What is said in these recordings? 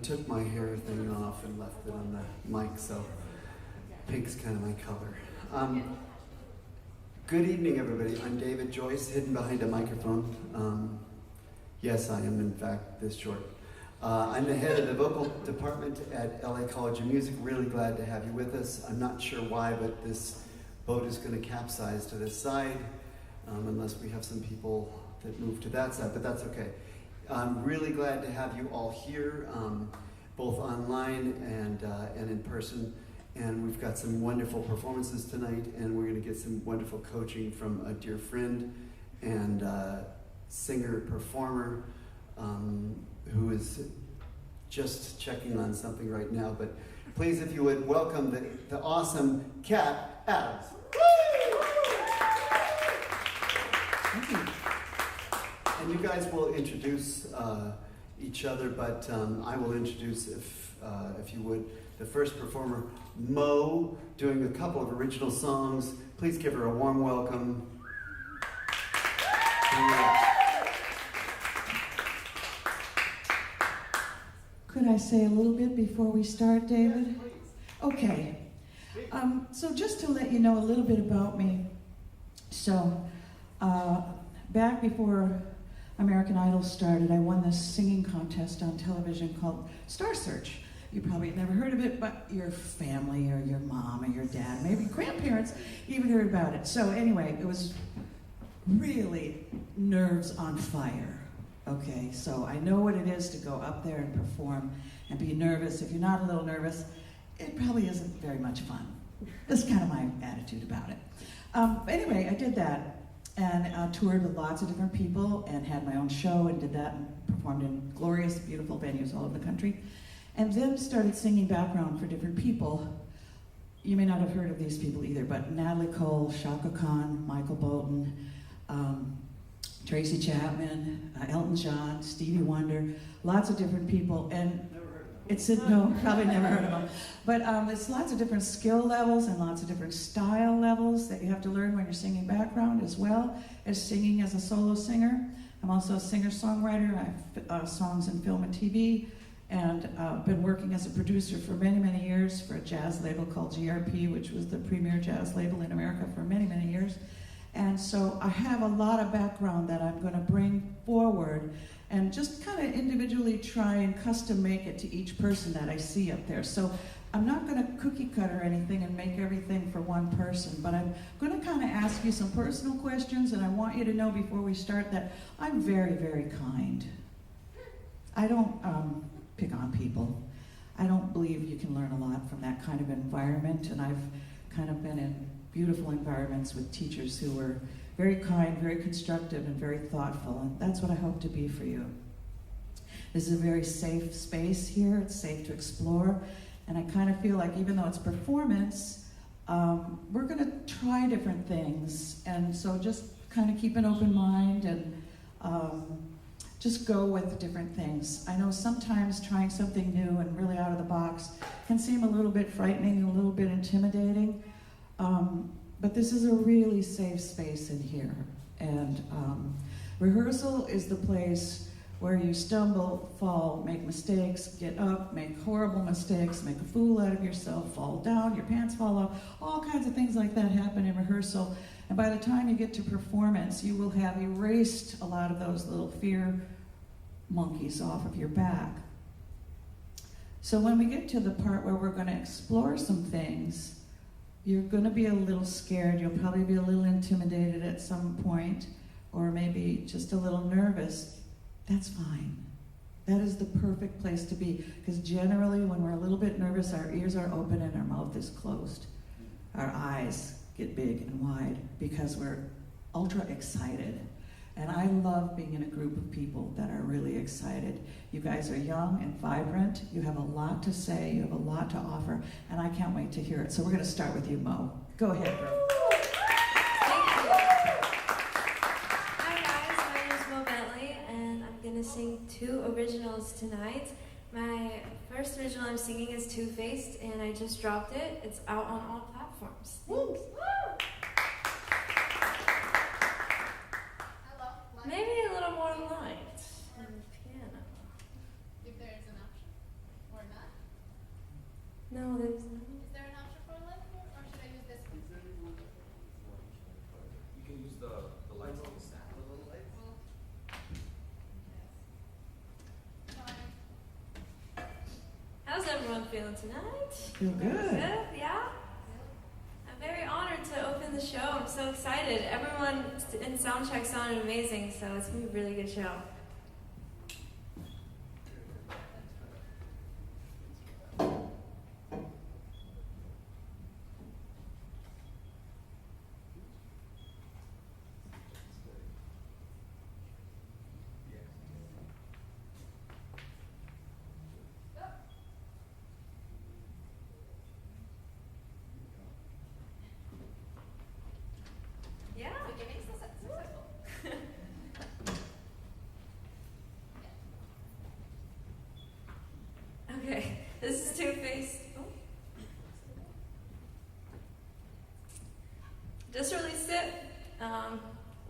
took my hair thing off and left it on the mic, so pink's kind of my color. Good evening, everybody. I'm David Joyce, hidden behind a microphone. Yes, I am, in fact, this short. I'm the head of the vocal department at LA College of Music. Really glad to have you with us. I'm not sure why, but this boat is going to capsize to this side, unless we have some people that move to that side, but that's okay. I'm really glad to have you all here, both online and in person. And we've got some wonderful performances tonight, and we're going to get some wonderful coaching from a dear friend and singer-performer who is just checking on something right now. But please, if you would, welcome the awesome Kat Adams. Thank you. And you guys will introduce each other, but I will introduce, if you would, the first performer, Mo, doing a couple of original songs. Please give her a warm welcome. Could I say a little bit before we start, David? Yes, please. Okay. So just to let you know a little bit about me. So back before American Idol started, I won this singing contest on television called Star Search. You probably never heard of it, but your family or your mom or your dad, maybe grandparents even heard about it. So anyway, it was really nerves on fire. Okay, so I know what it is to go up there and perform and be nervous. If you're not a little nervous, it probably isn't very much fun. That's kind of my attitude about it. But anyway, I did that and toured with lots of different people and had my own show and did that and performed in glorious, beautiful venues all over the country. And then started singing background for different people. You may not have heard of these people either, but Natalie Cole, Shaka Khan, Michael Bolton, Tracy Chapman, Elton John, Stevie Wonder, lots of different people. And no, probably never heard of them. But it's lots of different skill levels and lots of different style levels that you have to learn when you're singing background, as well as singing as a solo singer. I'm also a singer-songwriter. I have songs in film and TV, and been working as a producer for many, many years for a jazz label called GRP, which was the premier jazz label in America for many, many years. And so I have a lot of background that I'm going to bring forward and just kind of individually try and custom make it to each person that I see up there. So I'm not going to cookie cut or anything and make everything for one person, but I'm going to kind of ask you some personal questions, and I want you to know before we start that I'm very, very kind. I don't pick on people. I don't believe you can learn a lot from that kind of environment, and I've kind of been in beautiful environments with teachers who were very kind, very constructive, and very thoughtful, and that's what I hope to be for you. This is a very safe space here. It's safe to explore, and I kind of feel like even though it's performance, we're going to try different things, and so just kind of keep an open mind and just go with different things. I know sometimes trying something new and really out of the box can seem a little bit frightening and a little bit intimidating, but this is a really safe space in here. And rehearsal is the place where you stumble, fall, make mistakes, get up, make horrible mistakes, make a fool out of yourself, fall down, your pants fall off, all kinds of things like that happen in rehearsal. And by the time you get to performance, you will have erased a lot of those little fear monkeys off of your back. So when we get to the part where we're going to explore some things, you're going to be a little scared. You'll probably be a little intimidated at some point, or maybe just a little nervous. That's fine. That is the perfect place to be, because generally when we're a little bit nervous, our ears are open and our mouth is closed. Our eyes get big and wide because we're ultra excited. And I love being in a group of people that are really excited. You guys are young and vibrant. You have a lot to say. You have a lot to offer. And I can't wait to hear it. So we're going to start with you, Mo. Go ahead, girl. Hi guys, my name is Mo Bentley, and I'm going to sing 2 originals tonight. My first original I'm singing is Two-Faced, and I just dropped it. It's out on all platforms. Thanks. Maybe a little more light on the piano. If there is an option. How's everyone feeling tonight? Feel good. Good, yeah? I'm very honored to open the show. I'm so excited. Everyone in soundcheck sounded amazing, so it's going to be a really good show. Yeah, beginning successful. Okay, this is Two-Faced. Oh. Just released it.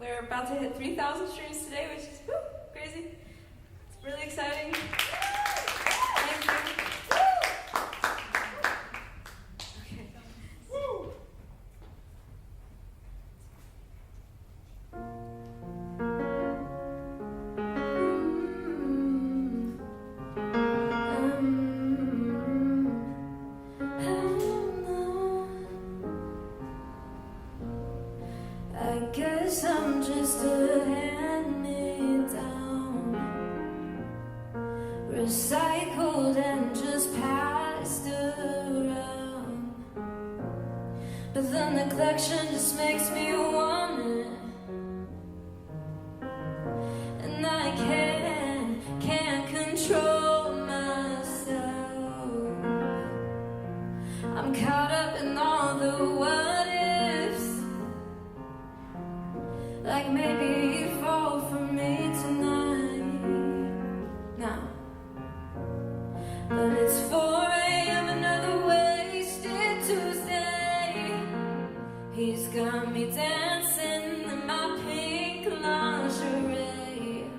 We're about to hit 3,000 streams today, which is crazy. It's really exciting. Thank you. Okay. Woo. I guess I'm just a hand-me-down, recycled and just passed around. But the neglection just makes me want it, and I can't control myself. I'm caught up in all the what ifs. Like maybe you'd fall for me tonight. Nah. But it's 4 a.m. another wasted Tuesday. He's got me dancing in my pink lingerie,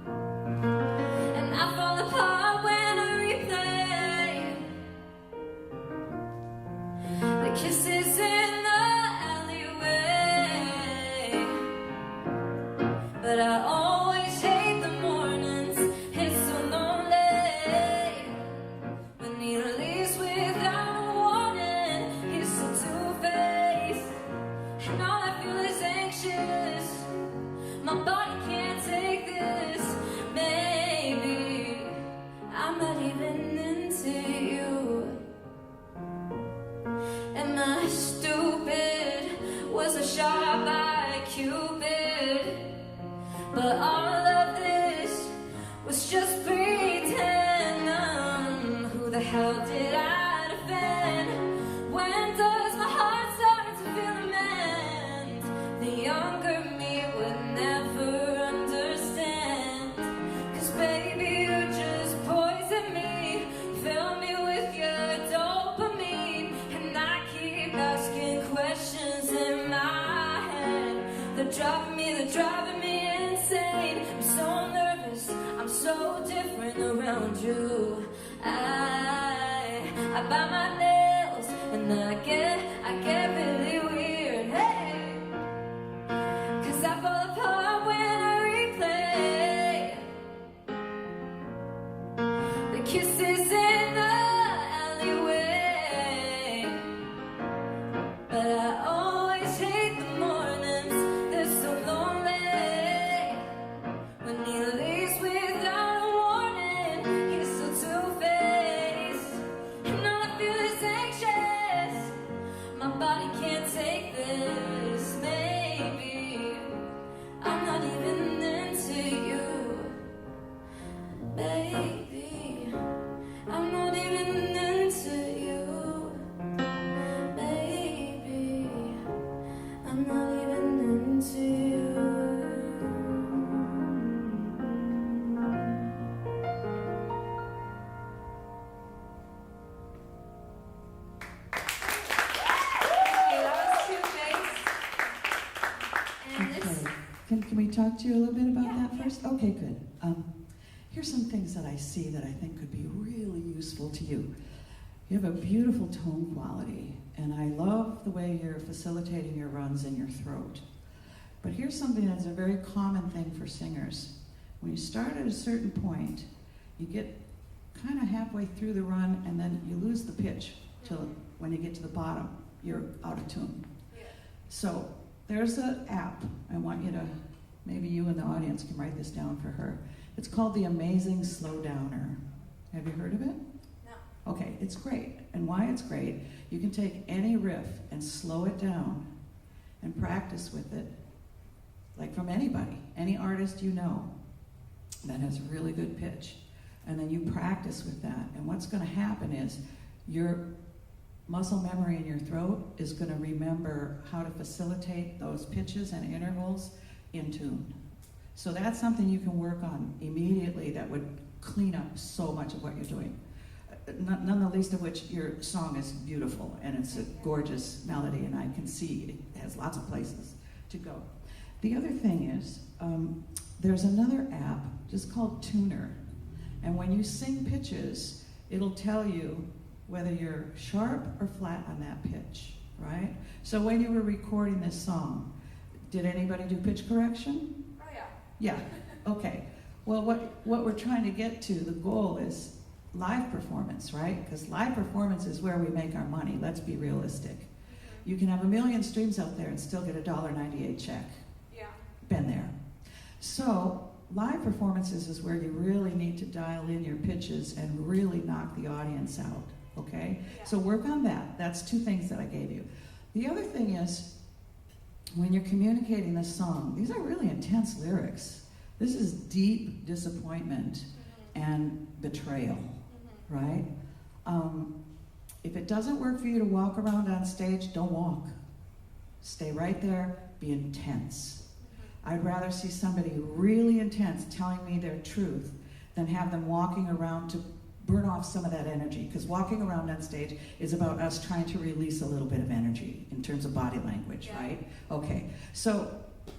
and I fall apart when I replay the kisses in the alleyway. But I always hate the mornings, it's so lonely. When he leaves without a warning, he's so two-faced, and all I feel is anxious. My body can't take this. Maybe I'm not even into you. Am I stupid? Was I shot by Cupid? But all of this was just pretend. Who the hell did I defend? When does my heart start to feel a mend? The younger me would never understand. 'Cause baby, you just poison me, fill me with your dopamine, and I keep asking questions in my head. They're driving me insane. I'm so nervous, I'm so different around you. I bite my nails and I get really weird. Hey, 'cause I fall apart when I replay the kisses in the alleyway. But I always hate the mornings, they're so lonely. When he leaves without a warning, he's so two-faced, and all I feel is anxious. My body can't take this. Maybe I'm not even into you. Baby, I'm not even into you. Baby, I'm not even into you. That was Two-Faced. And Okay. this, Can we talk to you a little bit about Yeah, that yeah. first? Okay, good. Here's some things that I see that I think could be really useful to you. You have a beautiful tone quality, and I love the way you're facilitating your runs in your throat. But here's something that's a very common thing for singers. When you start at a certain point, you get kind of halfway through the run, and then you lose the pitch till when you get to the bottom, you're out of tune. Yeah. So there's an app. I want you to, maybe you in the audience can write this down for her. It's called the Amazing Slow Downer. Have you heard of it? No. Okay, it's great. And why it's great, you can take any riff and slow it down and practice with it, like from anybody, any artist you know that has a really good pitch. And then you practice with that. And what's going to happen is your muscle memory in your throat is going to remember how to facilitate those pitches and intervals in tune. So that's something you can work on immediately that would clean up so much of what you're doing. None the least of which your song is beautiful and it's a gorgeous melody, and I can see it has lots of places to go. The other thing is, there's another app just called Tuner, and when you sing pitches, it'll tell you whether you're sharp or flat on that pitch, right? So when you were recording this song, did anybody do pitch correction? Oh yeah. Yeah, okay. Well, what we're trying to get to, the goal is live performance, right? Because live performance is where we make our money. Let's be realistic. You can have 1 million streams out there and still get a $1.98 check. Yeah. Been there. So live performances is where you really need to dial in your pitches and really knock the audience out, okay? Yeah. So work on that. That's 2 things that I gave you. The other thing is, when you're communicating this song, these are really intense lyrics. This is deep disappointment and betrayal, right? If it doesn't work for you to walk around on stage, don't walk. Stay right there, be intense. I'd rather see somebody really intense telling me their truth than have them walking around to burn off some of that energy, because walking around on stage is about us trying to release a little bit of energy in terms of body language, Yeah. right? Okay, so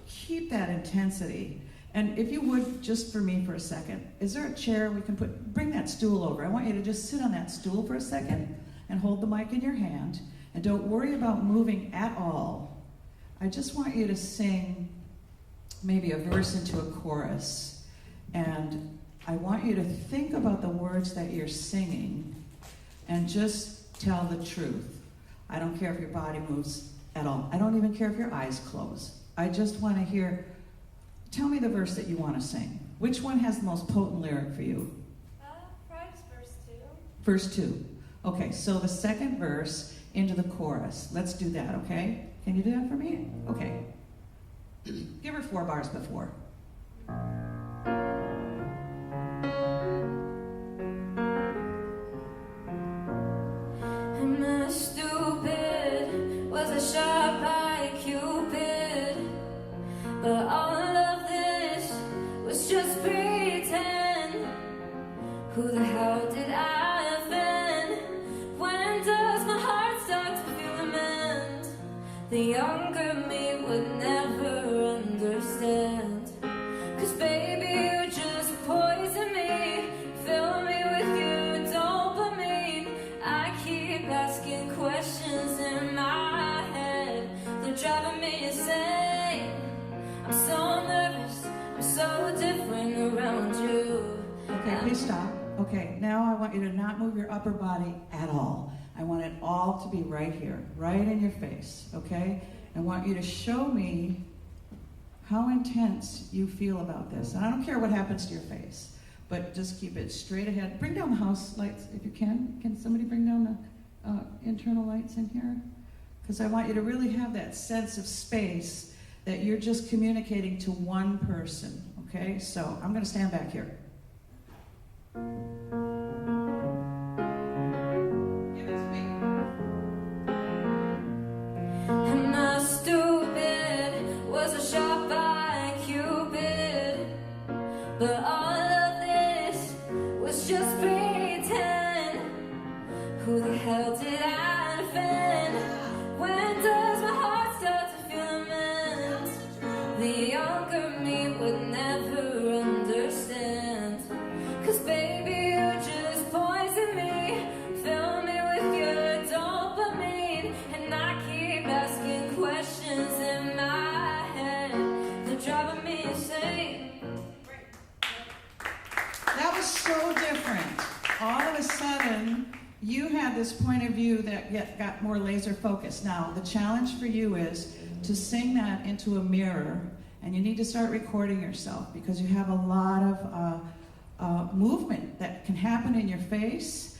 keep that intensity. And if you would, just for me for a second, is there a chair we can bring that stool over. I want you to just sit on that stool for a second and hold the mic in your hand, and don't worry about moving at all. I just want you to sing maybe a verse into a chorus, and I want you to think about the words that you're singing and just tell the truth. I don't care if your body moves at all. I don't even care if your eyes close. I just want to hear, tell me the verse that you want to sing. Which one has the most potent lyric for you? Probably verse 2. Verse 2. Okay, so the second verse into the chorus. Let's do that, okay? Can you do that for me? Okay. Give her 4 bars before. Am I stupid? Was I shot by Cupid? But all of this was just pretend. Who the hell did I offend? When does my heart start to feel a mend? The younger me would never understand. 'Cause baby, you just poison me. Fill me with your dopamine. I keep asking questions in my head. They're driving me insane. I'm so nervous, I'm so different around you. Okay, please stop. Okay, now I want you to not move your upper body at all. I want it all to be right here, right in your face, okay? I want you to show me how intense you feel about this. And I don't care what happens to your face, but just keep it straight ahead. Bring down the house lights if you can. Can somebody bring down the internal lights in here? Because I want you to really have that sense of space that you're just communicating to one person, okay? So I'm going to stand back here. Give it to me. Am I stupid? Was I shot by Cupid? But all of this was just pretend. Who the hell did I offend? When does my heart start to feel a mend? The younger me would never understand. 'Cause baby, you just poison me. Fill me with your dopamine. And I keep asking questions in my head. They're driving me insane. That was so different. all of a sudden, you had this point of view that got more laser focused. Now, the challenge for you is to sing that into a mirror, and you need to start recording yourself because you have a lot of movement that can happen in your face.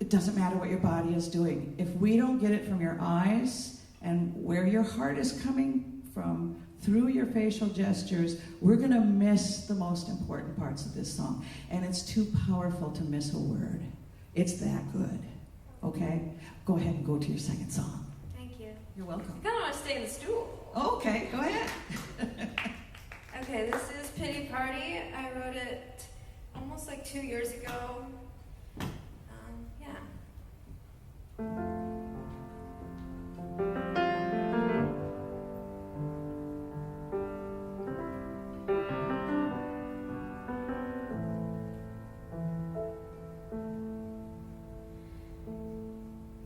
It doesn't matter what your body is doing. If we don't get it from your eyes and where your heart is coming from through your facial gestures, we're going to miss the most important parts of this song. And it's too powerful to miss a word. It's that good. Okay? Go ahead and go to your second song. Thank you. You're welcome. I kind of want to stay in the stool. Okay, go ahead. Okay, this is Pity Party. I wrote it almost like 2 years ago. Yeah.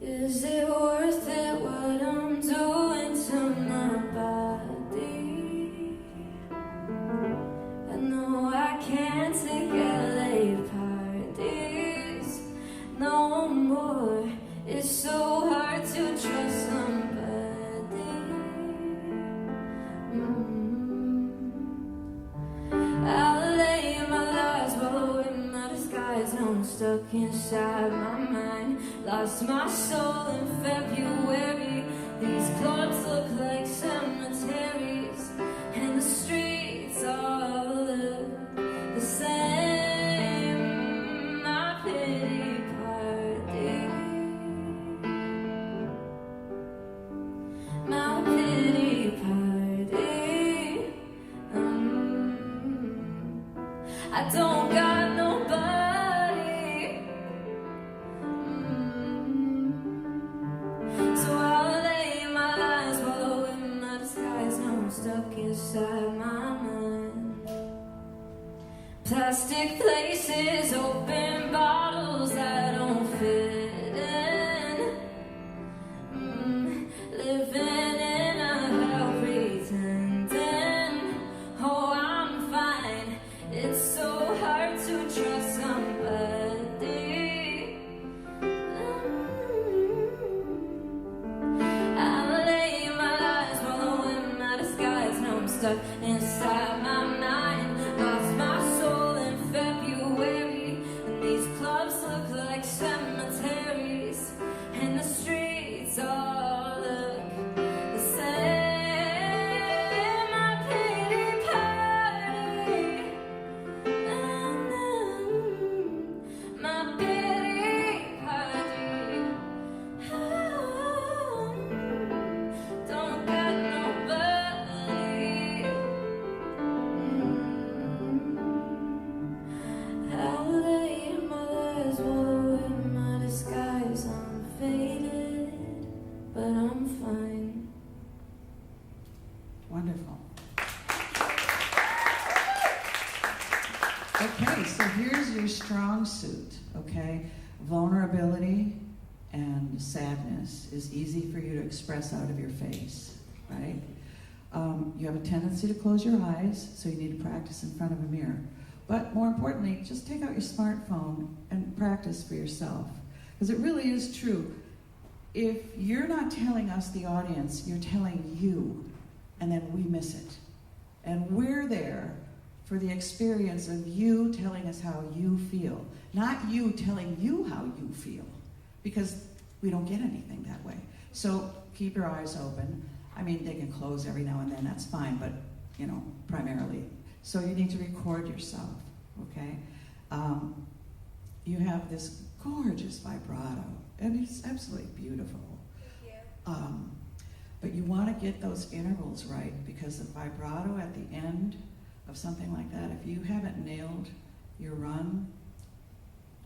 Is it worth it what I'm doing to my body? I know I can't take LA parties no more. It's so hard to trust somebody. I lay my lies following my disguise. Now I'm stuck inside my mind. Lost my soul in February. These clubs look like cemeteries, and the streets all look the same. My pity party. My pity party. I don't got nobody. So I lay my lies following my disguise. Now I'm stuck inside my mind. Plastic places, open bottles that don't fit in. Living in a hell, pretending, oh I'm fine. It's so hard to trust somebody. I lay my lies following my disguise. Now I'm stuck inside my mind. Lost my soul in February, and these clubs look like cemeteries, and the streets all look the same. My pity party. My pity party. Don't got nobody. I'll lay my lies in my disguise. I'm faded, but I'm fine. Wonderful. Okay, so here's your strong suit, okay? Vulnerability and sadness is easy for you to express out of your face, right? You have a tendency to close your eyes, so you need to practice in front of a mirror. But more importantly, just take out your smartphone and practice for yourself. Because it really is true. If you're not telling us, the audience, you're telling you, and then we miss it. And we're there for the experience of you telling us how you feel, not you telling you how you feel, because we don't get anything that way. So keep your eyes open. I mean, they can close every now and then, that's fine, but, primarily. So you need to record yourself, okay? You have this gorgeous vibrato. I mean, it's absolutely beautiful. Thank you. But you want to get those intervals right, because the vibrato at the end of something like that, if you haven't nailed your run,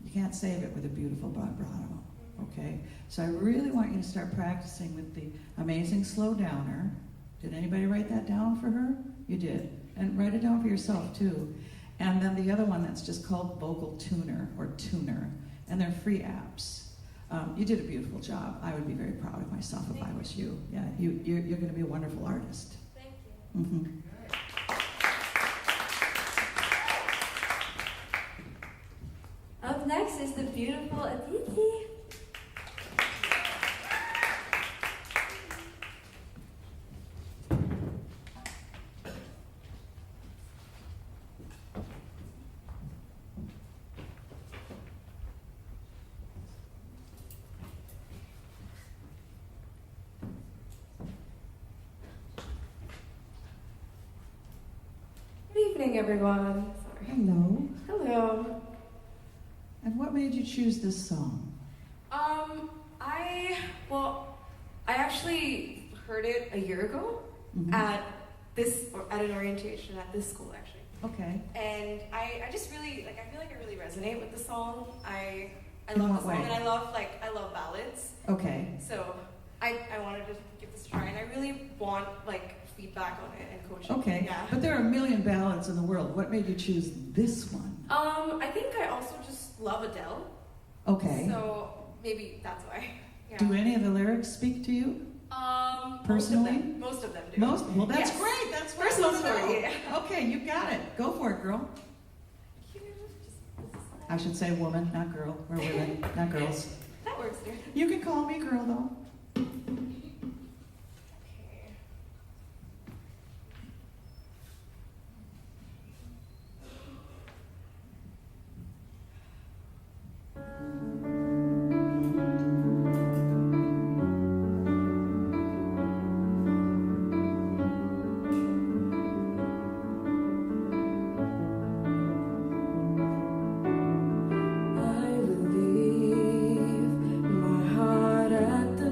you can't save it with a beautiful vibrato, okay? So I really want you to start practicing with the amazing slow downer. Did anybody write that down for her? You did. And write it down for yourself too. And then the other one that's just called Vocal Tuner or Tuner, and they're free apps. You did a beautiful job. I would be very proud of myself if I was you. Yeah, you're going to be a wonderful artist. Thank you. Mm-hmm. Up next is the beautiful Aditi. Good evening, everyone. Sorry. Hello. Hello. And what made you choose this song? I actually heard it a year ago Mhm. at an orientation at this school actually, Okay. and I just really I feel like I really resonate with the song. I In love what the song way? and I love ballads. Okay. So I wanted to give this a try, and I really want feedback on it and coaching. Okay. Yeah. But there are a million ballads in the world. What made you choose this one? I think I also just love Adele. Okay. So maybe that's why. Yeah. Do any of the lyrics speak to you? Personally? Most of them do. Most? Well, that's Yes. great. That's what Personal I wanna know. story, yeah. Okay, you got it. Go for it, girl. I should say woman, not girl. We're women, not girls. That works there. You can call me girl, though. Okay. I will leave my heart at the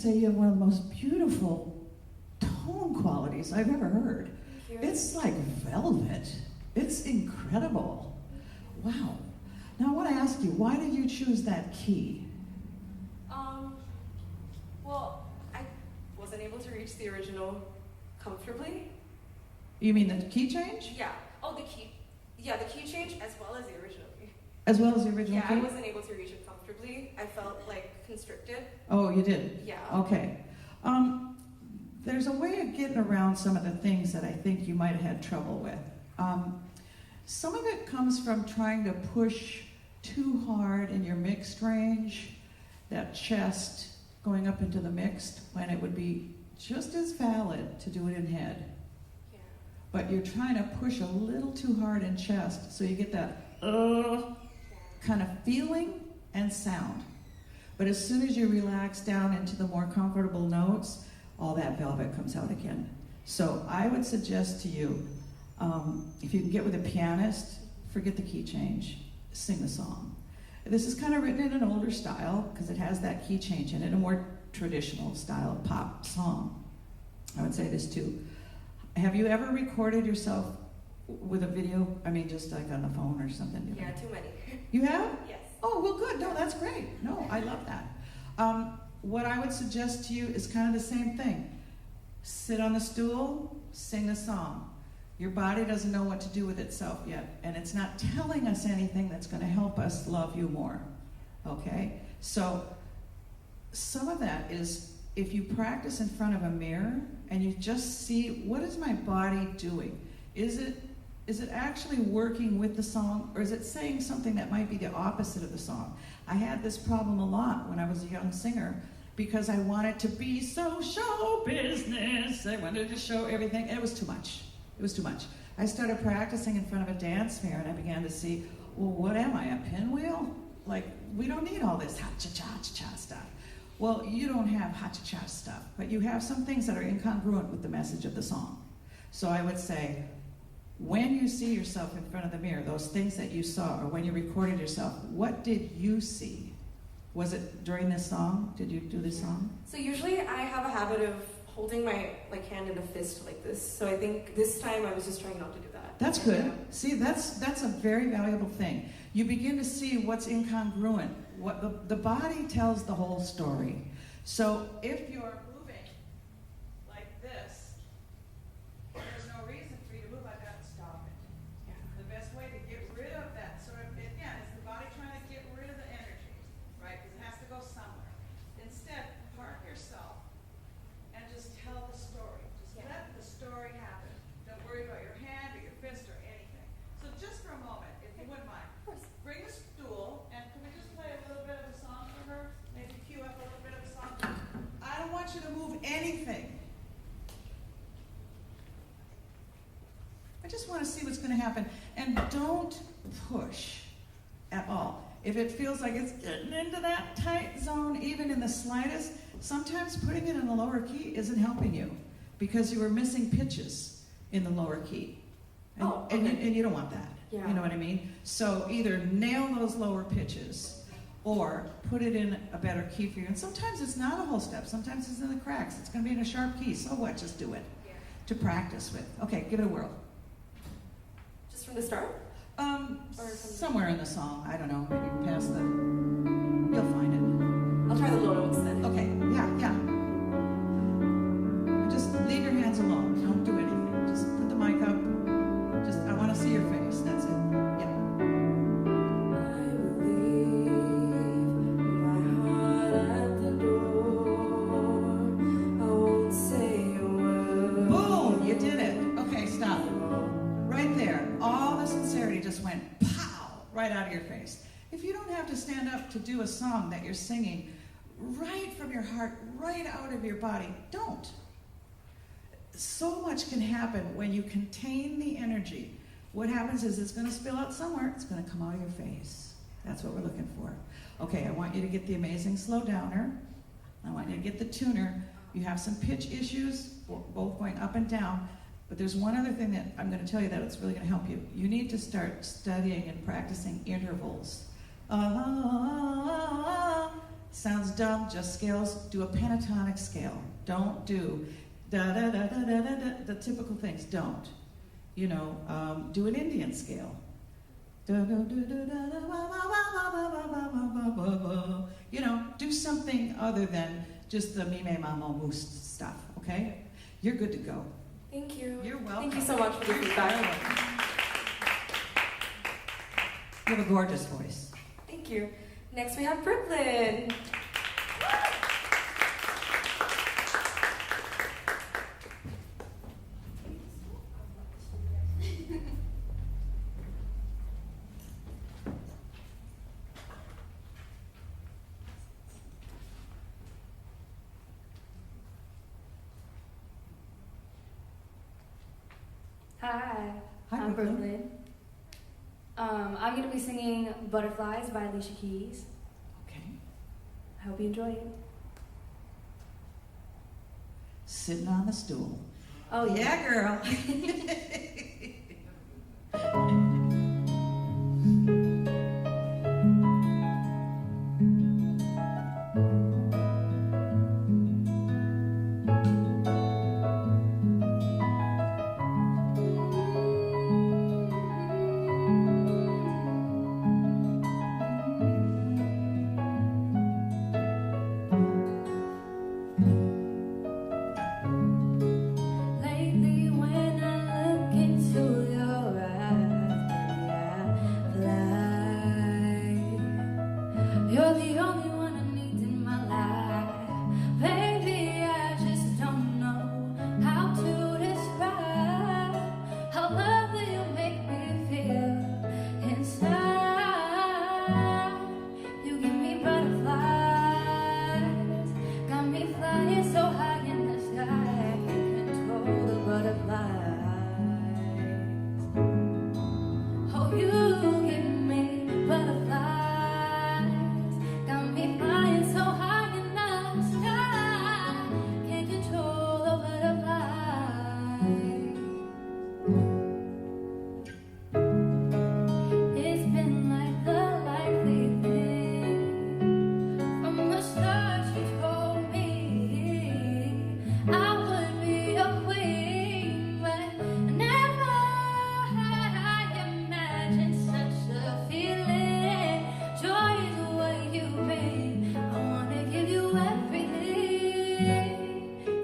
say you have one of the most beautiful tone qualities I've ever heard. Thank you. It's like velvet. It's incredible. Wow. Now I want to ask you, why did you choose that key? Well, I wasn't able to reach the original comfortably. You mean the key change? Yeah. Oh, the key. Yeah, the key change as well as the original key. As well as the original Yeah, key? I wasn't able to reach it comfortably. I felt like constricted. Oh, you did? Yeah. Okay. There's a way of getting around some of the things that I think you might have had trouble with. Some of it comes from trying to push too hard in your mixed range, that chest going up into the mixed, when it would be just as valid to do it in head. Yeah. But you're trying to push a little too hard in chest, so you get that kind of feeling and sound. But as soon as you relax down into the more comfortable notes, all that velvet comes out again. So I would suggest to you, if you can get with a pianist, forget the key change, sing the song. This is kind of written in an older style because it has that key change in it, a more traditional style pop song. I would say this too. Have you ever recorded yourself with a video? I mean, just like on the phone or something? Yeah, too many. You have? Yes. Oh, well, good. No, that's great. No, I love that. What I would suggest to you is kind of the same thing. Sit on the stool, sing the song. Your body doesn't know what to do with itself yet, and it's not telling us anything that's going to help us love you more. Okay? So, some of that is if you practice in front of a mirror and you just see, what is my body doing? Is it actually working with the song, or is it saying something that might be the opposite of the song? I had this problem a lot when I was a young singer because I wanted to be so show business. I wanted to show everything. It was too much. It was too much. I started practicing in front of a dance fair and I began to see, well, what am I, a pinwheel? Like, we don't need all this ha-cha-cha stuff. Well, you don't have ha-cha-cha stuff, but you have some things that are incongruent with the message of the song. So I would say, when you see yourself in front of the mirror, those things that you saw, or when you recorded yourself, what did you see? Was it during this song? Did you do this song? So usually I have a habit of holding my hand in a fist like this. So I think this time I was just trying not to do that. That's good. See, that's a very valuable thing. You begin to see what's incongruent. What the body tells the whole story. So if you're moving like this, there's no reason for you to move. I've got to stop it. Yeah. The best way to get rid of that sort of, again, is the body trying to get rid of the energy, right? Because it has to go somewhere. Instead, park yourself and just tell the story. Just let the story happen. Don't worry about your hand or your fist or anything. So just for a moment, if you wouldn't mind, bring the stool, and can we just play a little bit of a song for her? Maybe cue up a little bit of a song. I don't want you to move anything. I just want to see what's going to happen. And don't push at all. If it feels like it's getting into that tight zone, even in the slightest, sometimes putting it in the lower key isn't helping you because you were missing pitches in the lower key. And, and you don't want that. Yeah. You know what I mean? So either nail those lower pitches or put it in a better key for you. And sometimes it's not a whole step. Sometimes it's in the cracks. It's going to be in a sharp key. So what? Just do it. Yeah. To practice with. Okay, give it a whirl. Just from the start? Somewhere in the song. I don't know. Maybe past the... You'll find it. I'll try the low notes then. Okay, yeah. Just leave your hands alone. Don't do anything. Just put the mic up. Just, I want to see your face. That's it. Yeah. I will leave my heart at the door. I won't say a word. Boom! You did it. Okay, stop. Right there. All the sincerity just went pow! Right out of your face. If you don't have to stand up to do a song that you're singing right from your heart, right out of your body, don't. So much can happen when you contain the energy. What happens is it's going to spill out somewhere. It's going to come out of your face. That's what we're looking for. Okay, I want you to get the amazing slow downer. I want you to get the tuner. You have some pitch issues, both going up and down. But there's one other thing that I'm going to tell you that it's really going to help you. You need to start studying and practicing intervals. Sounds dumb, just scales. Do a pentatonic scale. Don't do da da da da da da, the typical things. Don't. You know, do an Indian scale. You know, do something other than just the mime mamo boost stuff, okay? You're good to go. Thank you. You're welcome. Thank you so much for the feedback. You have a gorgeous voice. Thank you. Next we have Brooklyn. Hi, Hi, I'm Brooklyn. Brooklyn. I'm going to be singing Butterflies by Alicia Keys. Okay. I hope you enjoy it. Sitting on the stool. Oh, Yeah, girl. Lately, when I look into your eyes, baby, I fly. You're the only one I need in my life, baby. I just don't know how to describe how lovely you make me feel inside. You give me butterflies, got me flying so high in the sky. The butterflies. Oh, you give me butterflies, got me flying so high in the sky. Can't control the butterflies. It's been like the likely thing. From the start, you told me I would be a queen, but never had I imagined such a feeling. Joy is what you bring. I wanna give you everything.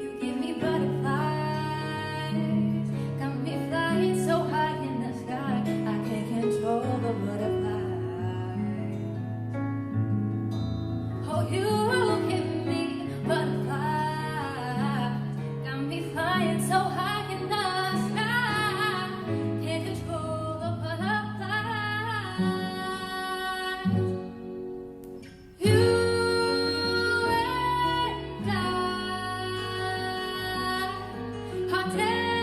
You give me butterflies, got me flying so high in the sky. I can't control the butterflies. Oh, you give me butterflies, got me flying so high in the sky. Can't control the butterflies. You and I are destiny,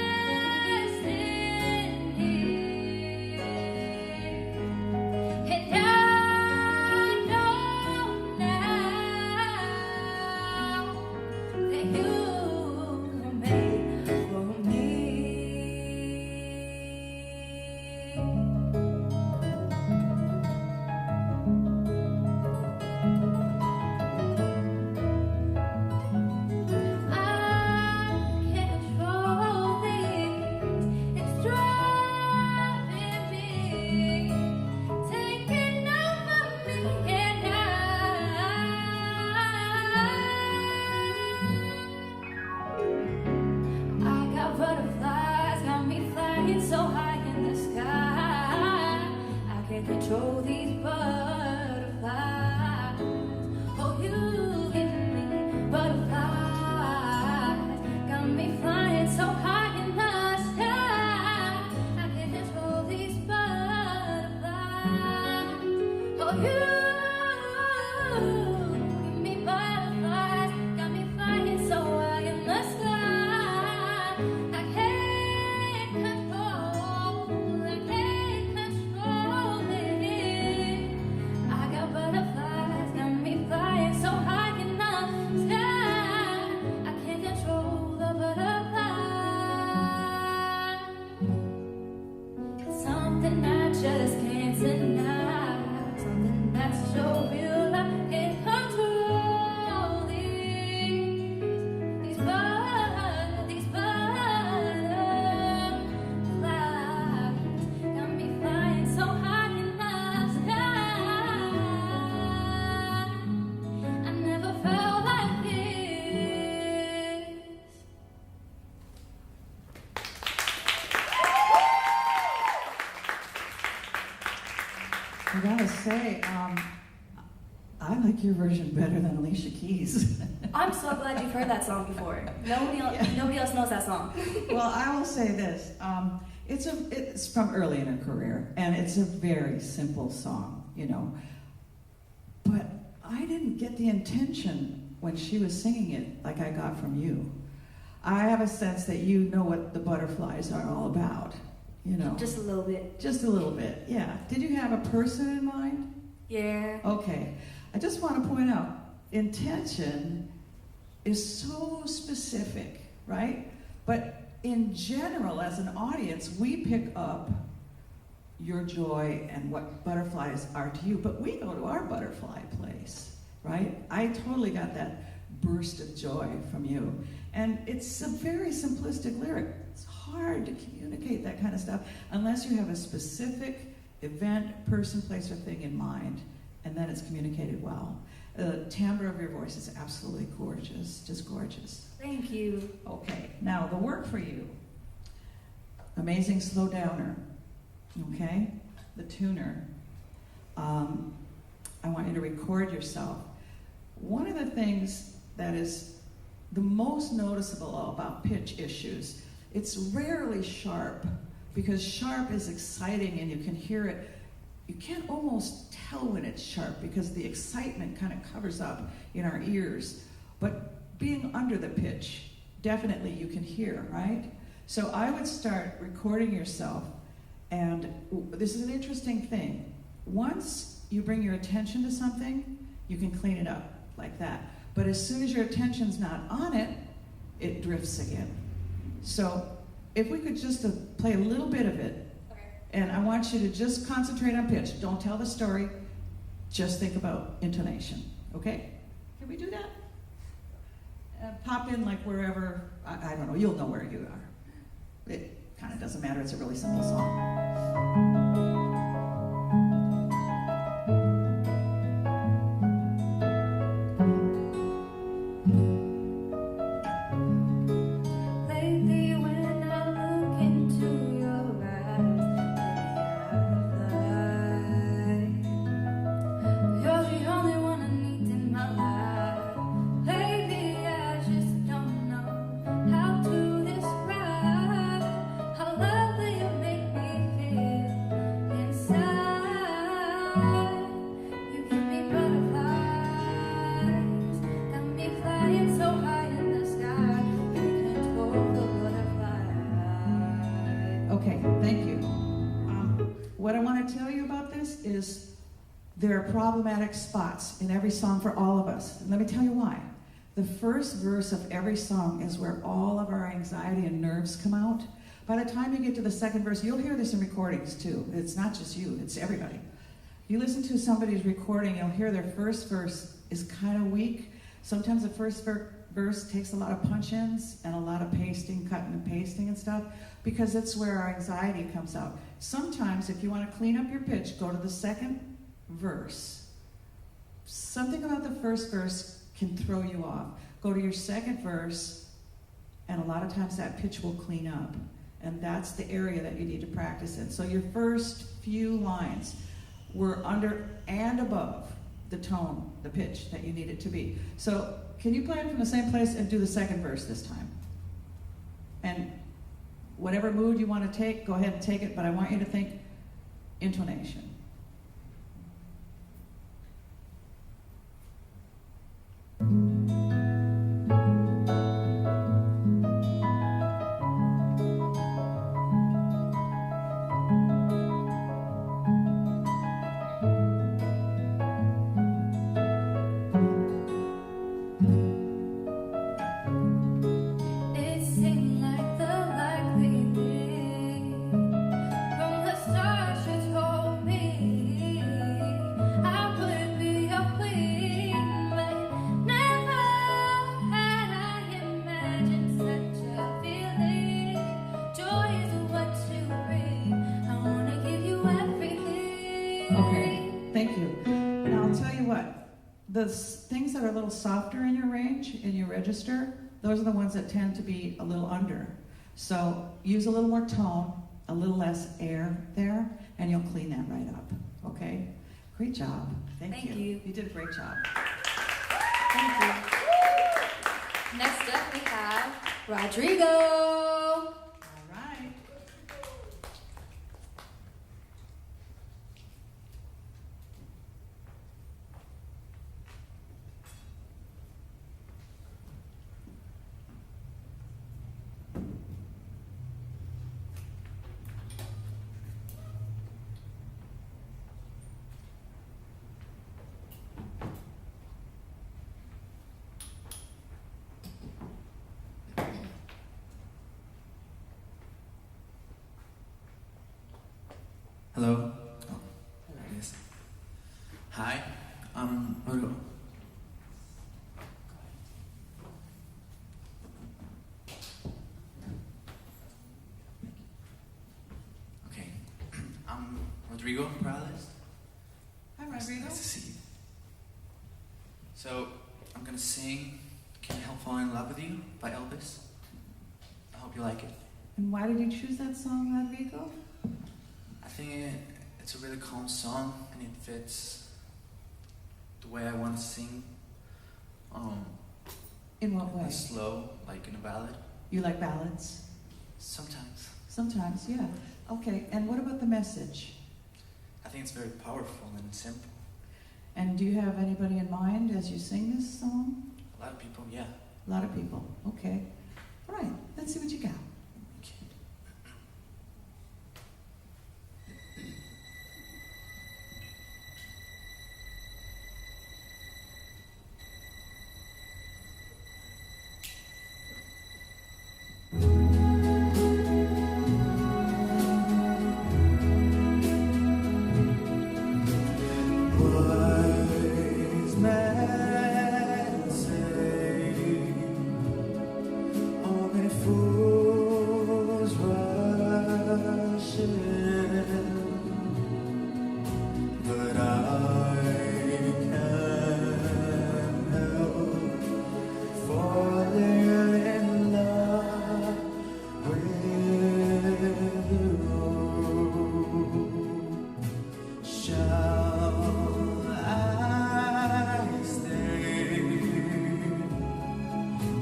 and I know now that you were made for me. I can't control things, it's driving me, taking over me, and I got butterflies, got me flying so high in the sky. I can't control these butterflies. Oh, you give me butterflies, got me flying so high in the sky. I can't control these butterflies. Oh, you give me butterflies, got me flying so high in the sky. I can't control it. I got butterflies, got me flying so high in the sky. I can't control the butterflies. Something I just can't deny, something that's so real I can't control. I gotta say, I like your version better than Alicia Keys. I'm so glad you've heard that song before. Nobody else knows that song. Well, I will say this. It's from early in her career, and it's a very simple song, you know. But I didn't get the intention when she was singing it like I got from you. I have a sense that you know what the butterflies are all about, you know. Just a little bit. Just a little bit, yeah. Did you have a person in mind? Yeah. Okay. I just want to point out, intention is so specific, right? But in general, as an audience, we pick up your joy and what butterflies are to you, but we go to our butterfly place, right? I totally got that burst of joy from you. And it's a very simplistic lyric. It's hard to communicate that kind of stuff unless you have a specific event, person, place, or thing in mind, and then it's communicated well. The timbre of your voice is absolutely gorgeous, just gorgeous. Thank you. Okay, now the work for you. Amazing slow downer, okay? The tuner. I want you to record yourself. One of the things that is the most noticeable about pitch issues, it's rarely sharp, because sharp is exciting and you can hear it. You can't almost tell when it's sharp because the excitement kind of covers up in our ears. But being under the pitch, definitely you can hear, right? So I would start recording yourself, and this is an interesting thing. Once you bring your attention to something, you can clean it up like that. But as soon as your attention's not on it, it drifts again. So if we could just play a little bit of it, and I want you to just concentrate on pitch. Don't tell the story. Just think about intonation. Okay? Can we do that? Pop in like wherever, I don't know, you'll know where you are. It kind of doesn't matter. It's a really simple song. There are problematic spots in every song for all of us. And let me tell you why. The first verse of every song is where all of our anxiety and nerves come out. By the time you get to the second verse, you'll hear this in recordings too. It's not just you, it's everybody. You listen to somebody's recording, you'll hear their first verse is kind of weak. Sometimes the first verse takes a lot of punch-ins and a lot of pasting, cutting and pasting and stuff, because it's where our anxiety comes out. Sometimes if you want to clean up your pitch, go to the second verse. Something about the first verse can throw you off. Go to your second verse, and a lot of times that pitch will clean up. And that's the area that you need to practice in. So your first few lines were under and above the tone, the pitch that you need it to be. So can you play it from the same place and do the second verse this time? And whatever mood you want to take, go ahead and take it, but I want you to think intonation. The things that are a little softer in your range, in your register, those are the ones that tend to be a little under. So use a little more tone, a little less air there, and you'll clean that right up, okay? Great job. Thank you. Thank you. You did a great job. Thank you. Next up, we have Rodrigo. All right. Hello. Oh, yes. Hi, I'm Rodrigo. Okay, I'm Rodrigo Morales. Hi, Rodrigo. Nice to see you. So, I'm gonna sing "Can't Help Falling in Love with You" by Elvis. I hope you like it. And why did you choose that song, Rodrigo? I think it's a really calm song and it fits the way I want to sing. In what way? Slow, like in a ballad. You like ballads? Sometimes. Sometimes, yeah. Okay, and what about the message? I think it's very powerful and simple. And do you have anybody in mind as you sing this song? A lot of people, yeah. A lot of people. Okay. All right, let's see what you got. Okay. Wise men say only fools rush in, but I can't help falling in love with you. Shall I stay?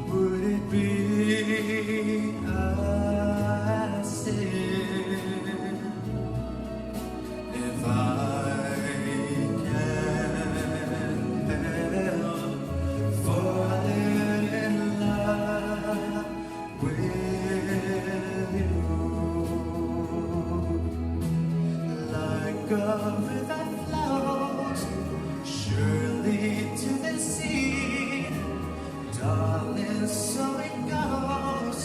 Would it be a sin if I can't help falling in love with you? Like a river flows surely to the sea, darling, so it goes.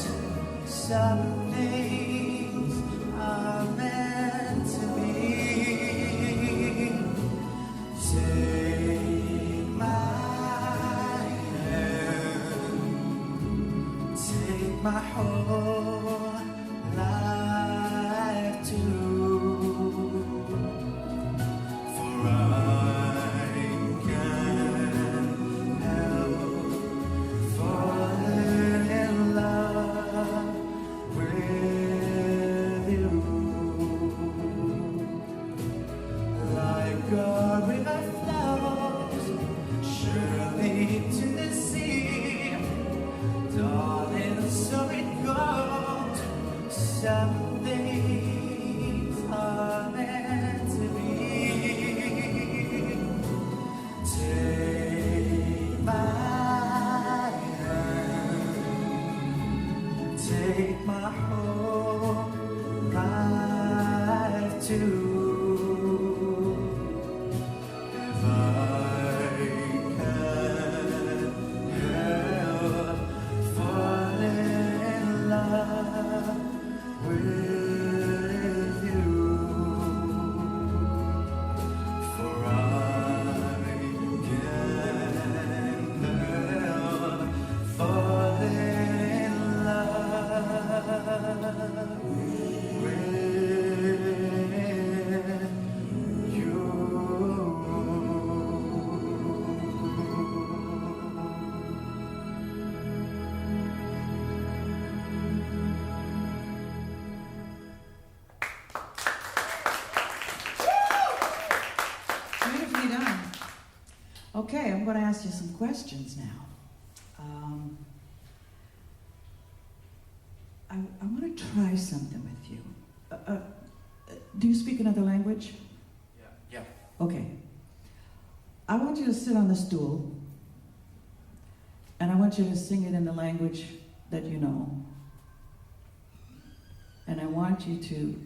Some things are meant to be. Take my hand, take my whole life too. For I can't help falling in love with you. Like a river flows surely to the sea, darling, so it goes. Some things are meant to be. Take my hand, take my whole life too. If I can't help falling in love with you, for I can't help falling in love with you. Okay, I'm going to ask you some questions now. I want to try something with you. Do you speak another language? Yeah. Okay. I want you to sit on the stool, and I want you to sing it in the language that you know. And I want you to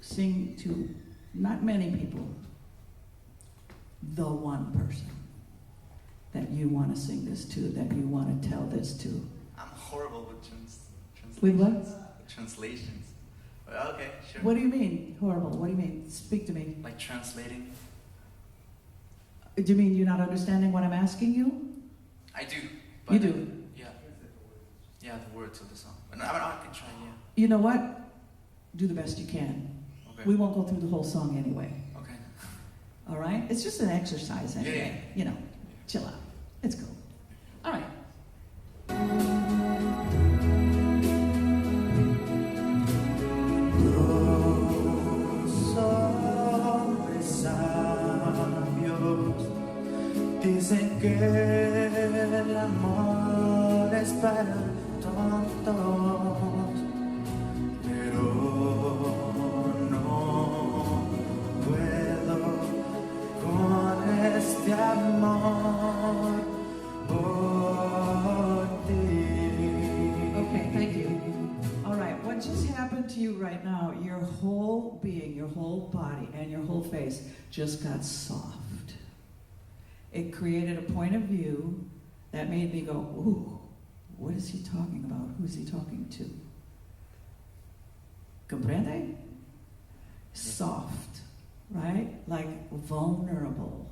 sing to not many people, the one person that you want to sing this to, that you want to tell this to. I'm horrible with translations. With what? Translations. Well, okay, sure. What do you mean, horrible? What do you mean? Speak to me. Like translating? Do you mean you're not understanding what I'm asking you? I do. You do. Yeah. Yeah, the words of the song. But I can try, yeah. You know what? Do the best you can. Okay. We won't go through the whole song anyway. Okay. All right? It's just an exercise anyway. Yeah. You know, chill out. Let's go. All right. Los sabios dicen que el amor es para tontos, pero no puedo con este amor por ti. Okay, thank you. All right, what just happened to you right now, your whole being, your whole body, and your whole face just got soft. It created a point of view that made me go, ooh, what is he talking about? Who is he talking to? Comprende? Soft, right? Like vulnerable.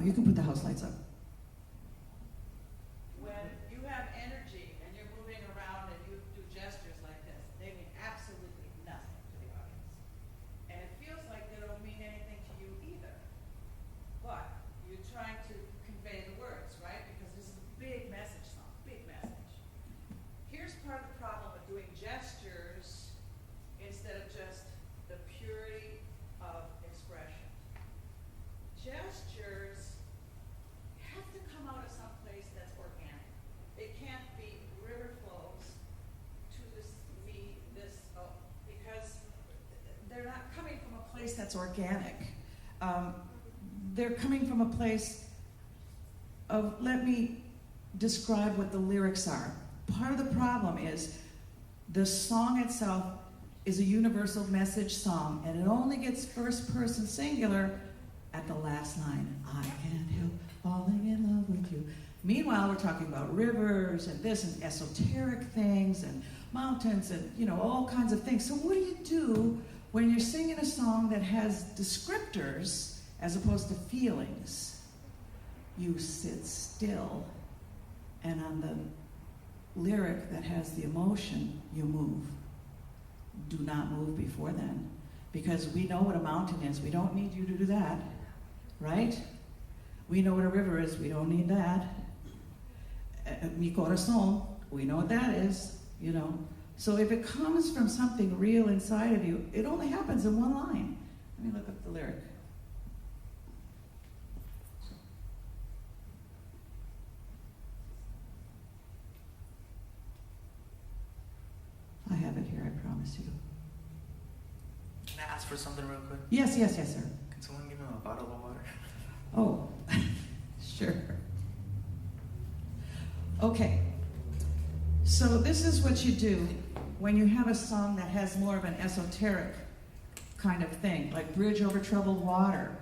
You can put the house lights up. When you have energy and you're moving around and you do gestures like this, they mean absolutely nothing to the audience. And it feels like they don't mean anything to you either. But you're trying to convey the words, right? Because this is a big message song, big message. Here's part of the problem with doing gestures instead of just the purity of expression. Gestures have to come out of some place that's organic. It can't be river flows to because they're not coming from a place that's organic. They're coming from a place of, let me describe what the lyrics are. Part of the problem is the song itself is a universal message song, and it only gets first person singular at the last line. I can't help falling in love with you. Meanwhile, we're talking about rivers and this and esoteric things and mountains and, you know, all kinds of things. So what do you do when you're singing a song that has descriptors as opposed to feelings? You sit still, and on the lyric that has the emotion, you move. Do not move before then, because we know what a mountain is. We don't need you to do that, right? We know what a river is. We don't need that. Mi corazón, we know what that is, you know. So if it comes from something real inside of you, it only happens in one line. Let me look up the lyric. I have it here, I promise you. Can I ask for something real quick? Yes, sir. Can someone give me a bottle of water? Oh, sure. Okay. So this is what you do when you have a song that has more of an esoteric kind of thing, like Bridge Over Troubled Water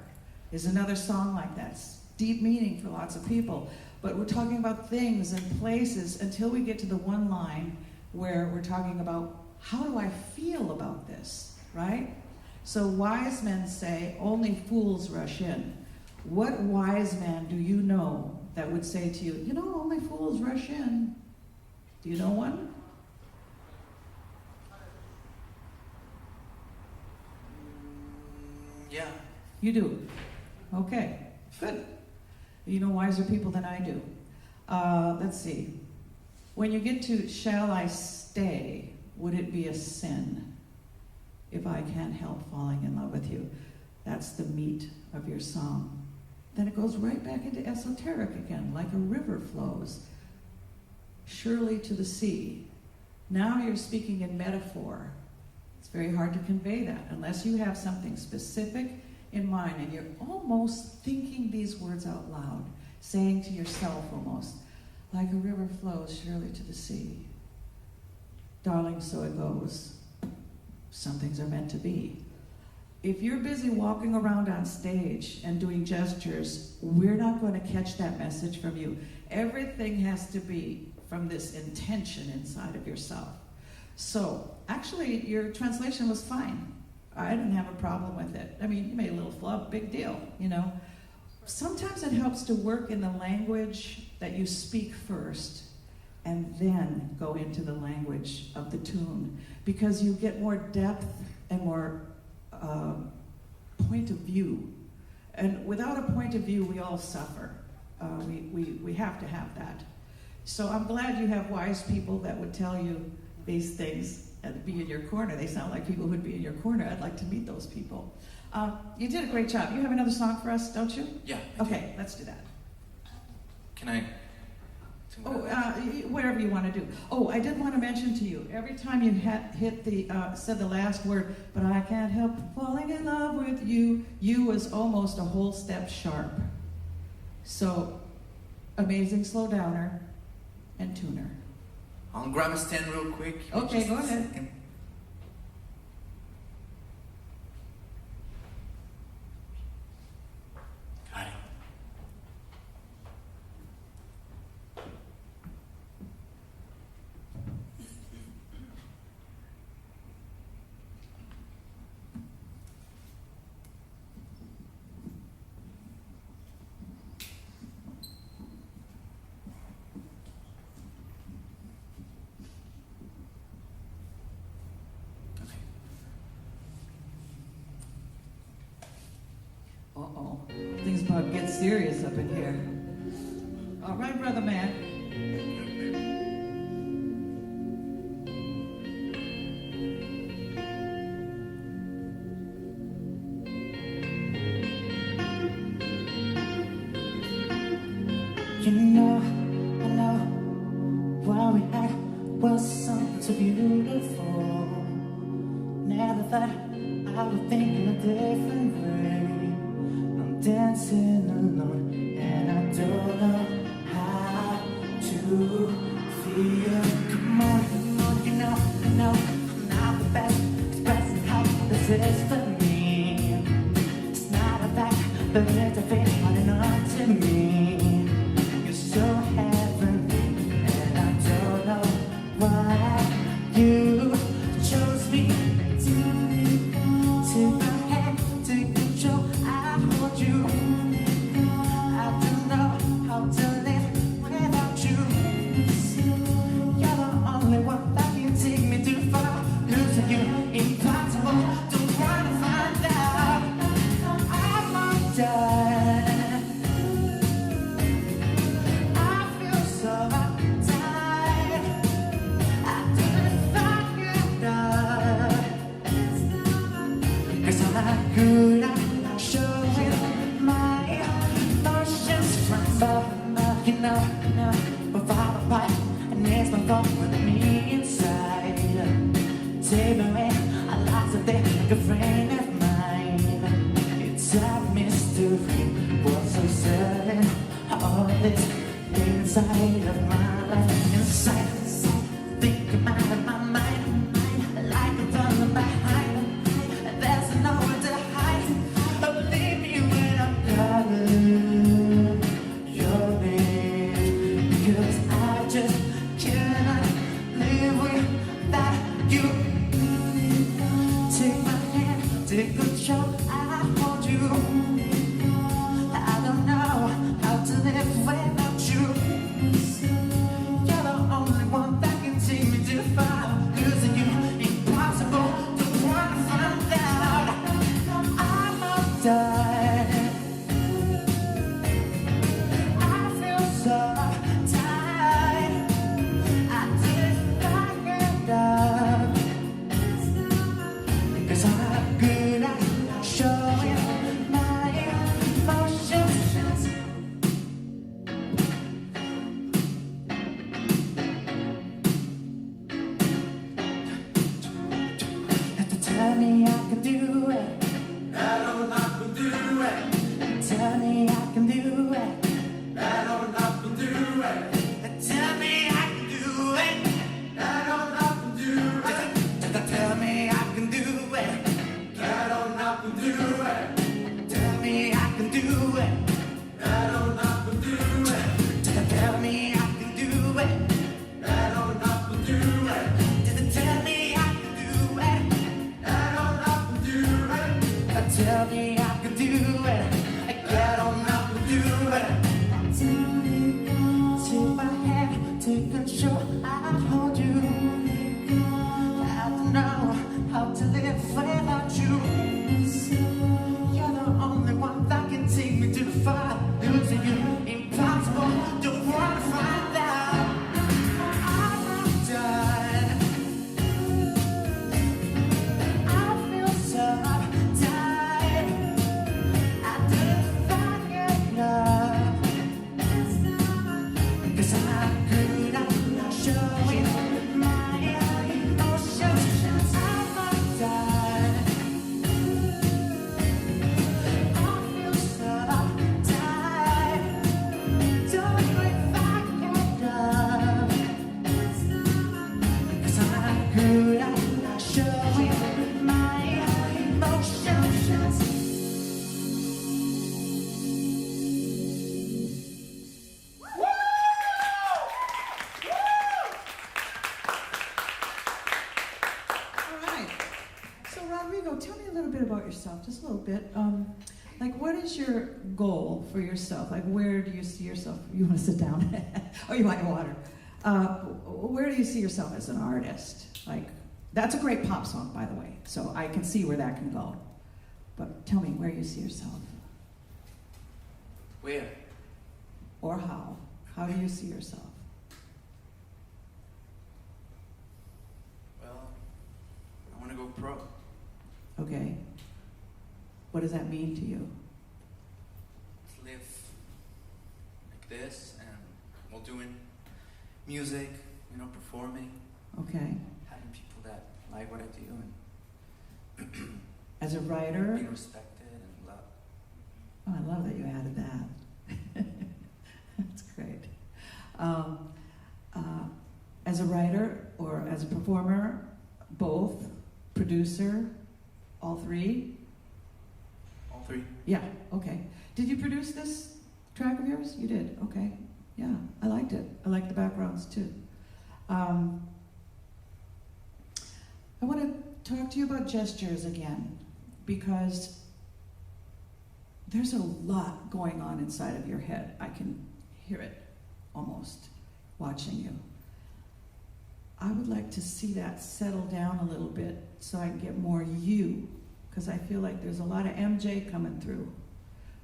is another song like that. It's deep meaning for lots of people. But we're talking about things and places until we get to the one line where we're talking about, how do I feel about this, right? So wise men say, only fools rush in. What wise man do you know that would say to you, you know, only fools rush in? Do you know one? Yeah. You do? Okay, good. You know wiser people than I do. Let's see. When you get to, shall I stay, would it be a sin if I can't help falling in love with you? That's the meat of your song. Then it goes right back into esoteric again, like a river flows, surely to the sea. Now you're speaking in metaphor. It's very hard to convey that unless you have something specific in mind and you're almost thinking these words out loud, saying to yourself almost, like a river flows surely to the sea. Darling, so it goes. Some things are meant to be. If you're busy walking around on stage and doing gestures, we're not going to catch that message from you. Everything has to be from this intention inside of yourself. So, actually, your translation was fine. I didn't have a problem with it. I mean, you made a little flub, big deal, you know. Sometimes it helps to work in the language that you speak first and then go into the language of the tune, because you get more depth and more point of view. And without a point of view, we all suffer. We have to have that. So I'm glad you have wise people that would tell you these things and be in your corner. They sound like people who'd be in your corner. I'd like to meet those people. You did a great job. You have another song for us, don't you? Yeah. I do. Okay, let's do that. Can I? Oh, whatever you want to do. Oh, I did want to mention to you, every time you said the last word, but I can't help falling in love with you, you was almost a whole step sharp. So, amazing slow downer and tuner. I'll grab a stand real quick. Okay, Just go a ahead. second. Got it. Uh-oh, things about to get serious up in here. All right, brother man. You know, I know what we had was something so beautiful. Never thought I would think in a different way. I'm dancing alone and I don't know how to feel. Come on, you know, I know I'm not the best expressing how this is for me. It's not a fact, but it's a feeling on and on to me. You're so heavenly, and I don't know why you chose me. Take my hand, take control, I hold you. I don't know how to live without you. You're the only one that can take me too far. Losing you, impossible, don't wanna find out. I might die. I feel so tired. I didn't find out. 'Cause I'm not good at showing my emotions from above, you know, without a fight, and there's no fault with me inside. Take me away, I lost a thing, like a friend of mine. It's a mystery, what's so certain, all this inside of my life, inside, think about it, my mind, like a thunder behind. There's nowhere to hide. Believe me when I'm calling your name, 'cause I just cannot live without you. Take my hand, take control, I hold you. I don't know how to live without you. You're the only one that can take me too far. Losing you, impossible, don't wanna find out. I'm all done. I feel so tired. I didn't find out. Tell me I can do it. I don't have to do it. Tell me I can do it. I don't have to do it. Tell me I can do it. I don't have to do it. Tell me I can do it. I don't have to do it. Tell me I can do it. I don't have to do it. Tell me I can do it. I don't have to do it. Tell me I can do it. I don't have to do it. Tell me I can do it. I don't have to do it. Take my hand, take control. I'll hold you. I don't know how to live without you. You're the only one that can take me too far. Losing you, impossible. Don't wanna find out. I'm done. I feel so tired. I don't find your love. 'Cause I'm good at showing my emotions. I'm done. I feel so tired. Don't find your love. 'Cause I'm good at showing my emotions. All right. So, Rodrigo, tell me a little bit about yourself, just a little bit. Like, what is your goal for yourself? Like, where do you see yourself? You want to sit down? Oh, you want your water? Where do you see yourself as an artist? Like, that's a great pop song, by the way. So I can see where that can go. But tell me where you see yourself, Where? or how. How do you see yourself? Well, I want to go pro. Okay. What does that mean to you? To live like this and while doing music, performing, Okay. having people that like what I do and As a writer, being respected and loved. oh, I love that you added that. That's great. As a writer or as a performer, both, producer, all three? All three. Yeah, okay. Did you produce this track of yours? You did, okay. Yeah, I liked it. I liked the backgrounds too. I want to talk to you about gestures again, because there's a lot going on inside of your head. I can hear it almost watching you. I would like to see that settle down a little bit so I can get more you, because I feel like there's a lot of MJ coming through.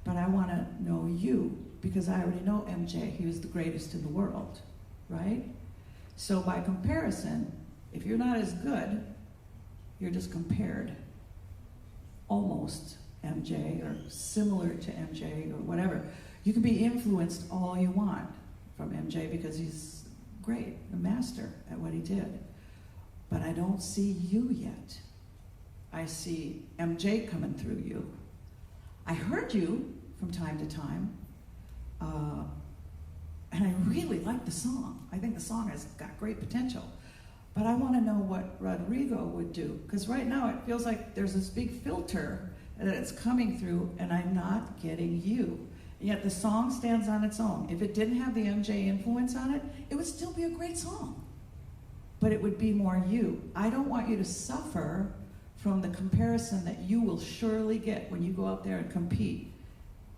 But I want to know you, because I already know MJ. He was the greatest in the world, right? So by comparison, if you're not as good, you're just compared. Almost MJ, or similar to MJ, or whatever. You can be influenced all you want from MJ because he's great, a master at what he did. But I don't see you yet. I see MJ coming through you. I heard you from time to time, and I really like the song. I think the song has got great potential. But I want to know what Rodrigo would do, because right now it feels like there's this big filter that it's coming through, and I'm not getting you. Yet the song stands on its own. If it didn't have the MJ influence on it, it would still be a great song. But it would be more you. I don't want you to suffer from the comparison that you will surely get when you go out there and compete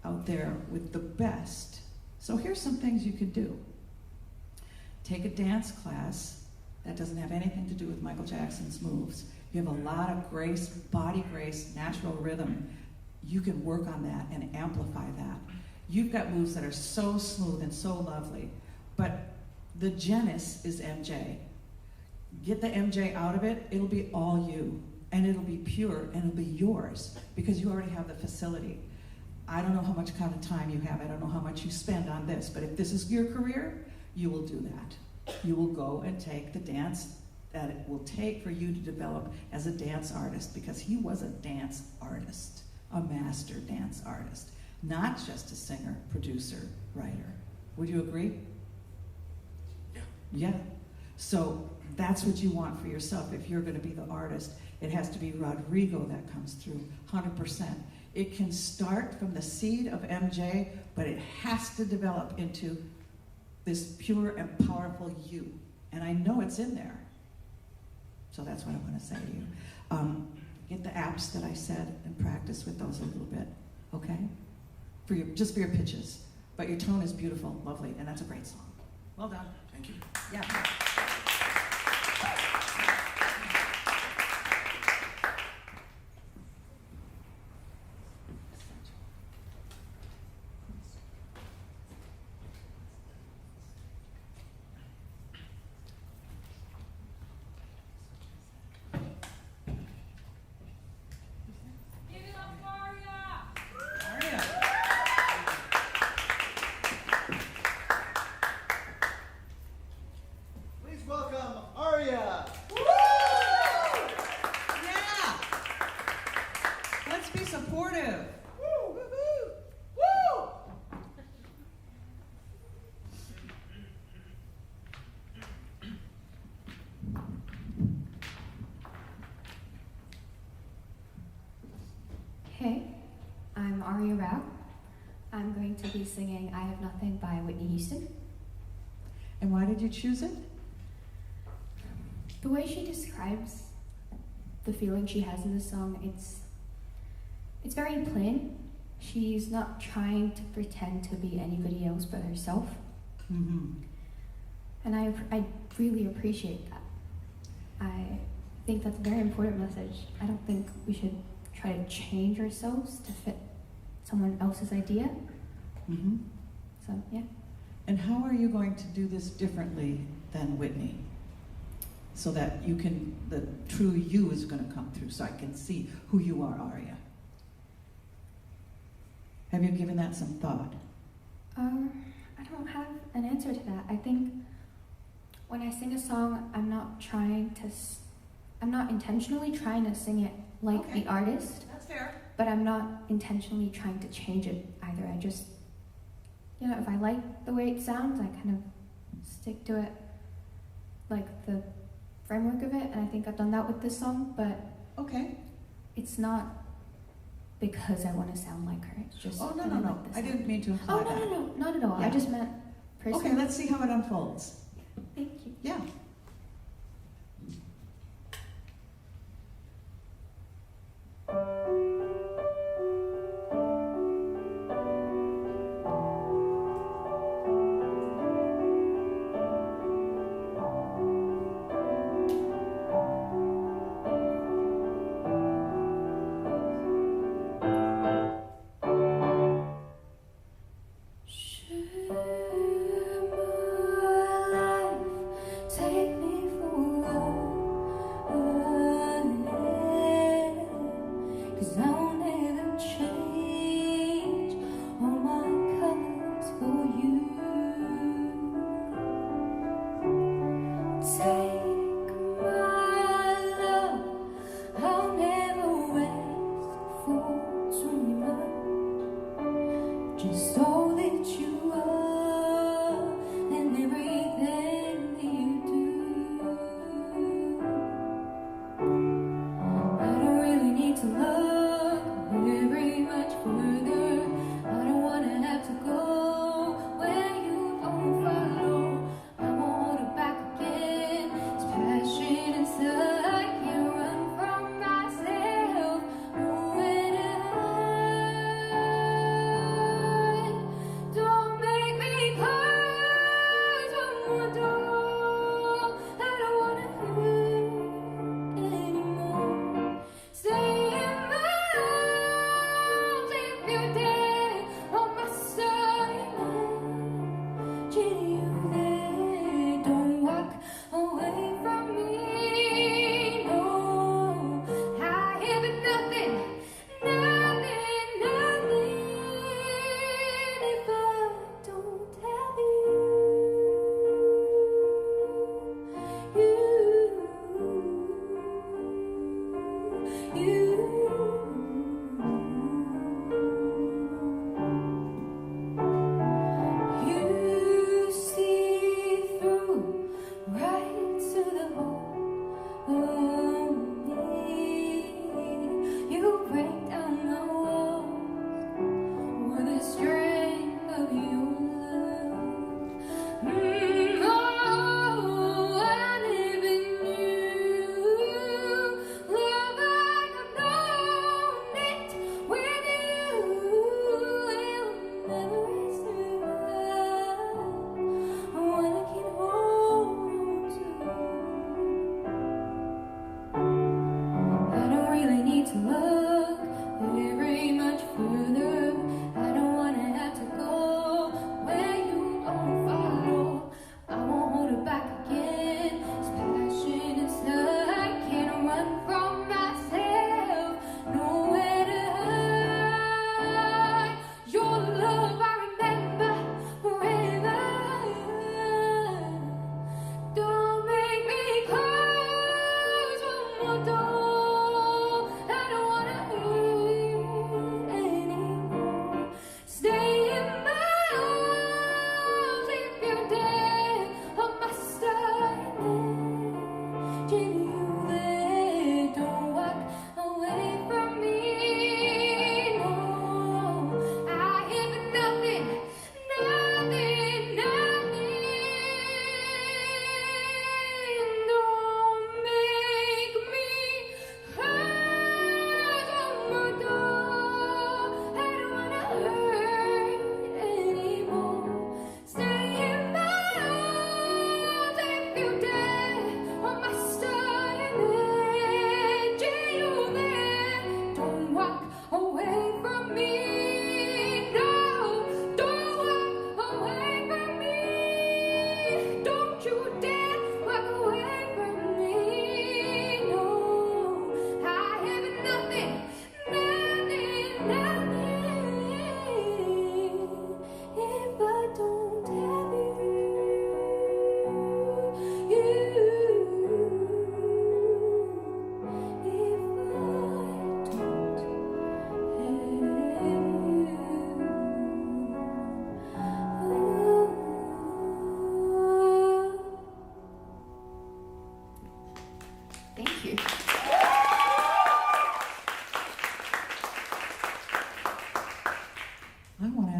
out there with the best. So here's some things you could do. Take a dance class that doesn't have anything to do with Michael Jackson's moves. You have a lot of grace, body grace, natural rhythm. You can work on that and amplify that. You've got moves that are so smooth and so lovely, but the genus is MJ. Get the MJ out of it, it'll be all you, and it'll be pure, and it'll be yours, because you already have the facility. I don't know how much kind of time you have, I don't know how much you spend on this, but if this is your career, you will do that. You will go and take the dance that it will take for you to develop as a dance artist, because he was a dance artist, a master dance artist, not just a singer, producer, writer. Would you agree? Yeah. Yeah. So that's what you want for yourself. If you're going to be the artist, it has to be Rodrigo that comes through, 100%. It can start from the seed of MJ, but it has to develop into this pure and powerful you. And I know it's in there. So that's what I want to say to you. Get the apps that I said and practice with those a little bit, okay? Just for your pitches. But your tone is beautiful, lovely, and that's a great song. Well done. Thank you. Yeah. Arya. Please welcome Arya. Yeah. Let's be supportive. Hey, I'm Arya Rao. I'm going to be singing I Have Nothing by Whitney Houston. And why did you choose it? The way she describes the feeling she has in this song, it's very plain. She's not trying to pretend to be anybody else but herself. Mm-hmm. And I really appreciate that. I think that's a very important message. I don't think we should try to change ourselves to fit someone else's idea. Mm-hmm. So, yeah. And how are you going to do this differently than Whitney? So that you can, the true you is going to come through, so I can see who you are, Arya. Have you given that some thought? I don't have an answer to that. I think when I sing a song, I'm not intentionally trying to sing it like Okay. the artist, That's fair. but I'm not intentionally trying to change it either. I just, if I like the way it sounds, I kind of stick to it, like the framework of it, and I think I've done that with this song, but Okay. it's not because I want to sound like her. It's just Oh, no, that no, I no. like the I sound. didn't mean to imply Oh, that. no, not at all. Yeah. I just meant personally. Okay, let's see how it unfolds. Thank you. Yeah. Share my life, take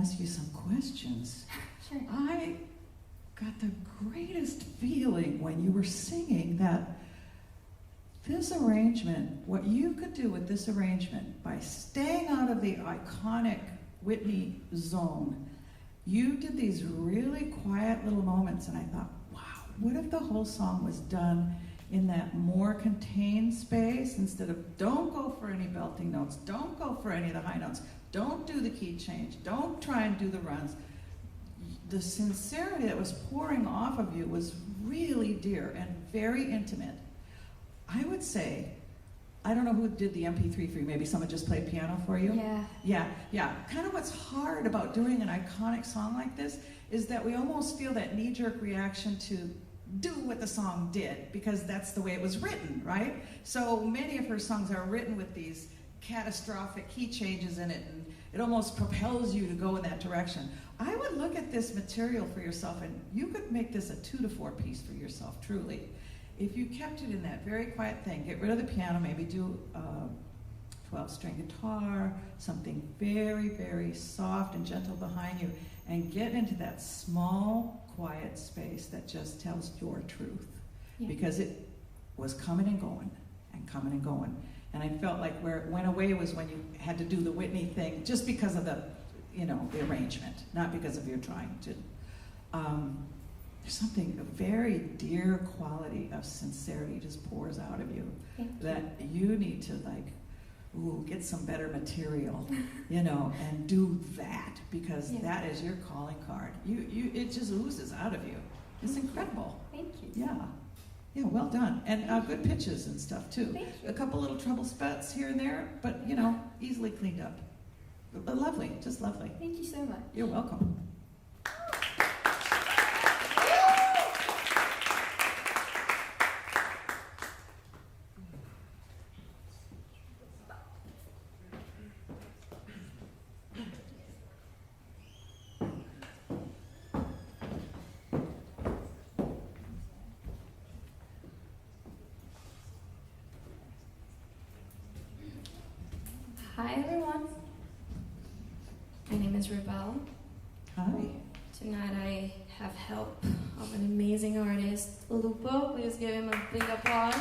ask you some questions. Sure. I got the greatest feeling when you were singing that this arrangement, what you could do with this arrangement by staying out of the iconic Whitney zone, you did these really quiet little moments, and I thought, wow, what if the whole song was done in that more contained space instead of don't go for any belting notes, don't go for any of the high notes, don't do the key change, don't try and do the runs. The sincerity that was pouring off of you was really dear and very intimate. I would say, I don't know who did the MP3 for you, maybe someone just played piano for you? Yeah. Kind of what's hard about doing an iconic song like this is that we almost feel that knee-jerk reaction to do what the song did, because that's the way it was written, right? So many of her songs are written with these catastrophic key changes in it, and it almost propels you to go in that direction. I would look at this material for yourself, and you could make this a 2 to 4 piece for yourself, truly. If you kept it in that very quiet thing, get rid of the piano, maybe do a 12-string guitar, something very, very soft and gentle behind you, and get into that small, quiet space that just tells your truth. Yeah. Because it was coming and going, and coming and going. And I felt like where it went away was when you had to do the Whitney thing, just because of the, the arrangement, not because of your trying to. There's something, a very dear quality of sincerity just pours out of you. That you need to get some better material, and do that, because that is your calling card. It just oozes out of you. It's incredible. Thank you. Yeah, well done. And good pitches and stuff too. Thank you. A couple little trouble spots here and there, but easily cleaned up. Lovely, just lovely. Thank you so much. You're welcome. Hi everyone. My name is Rebel. Hi. Tonight I have help of an amazing artist, Lupo. Please give him a big applause.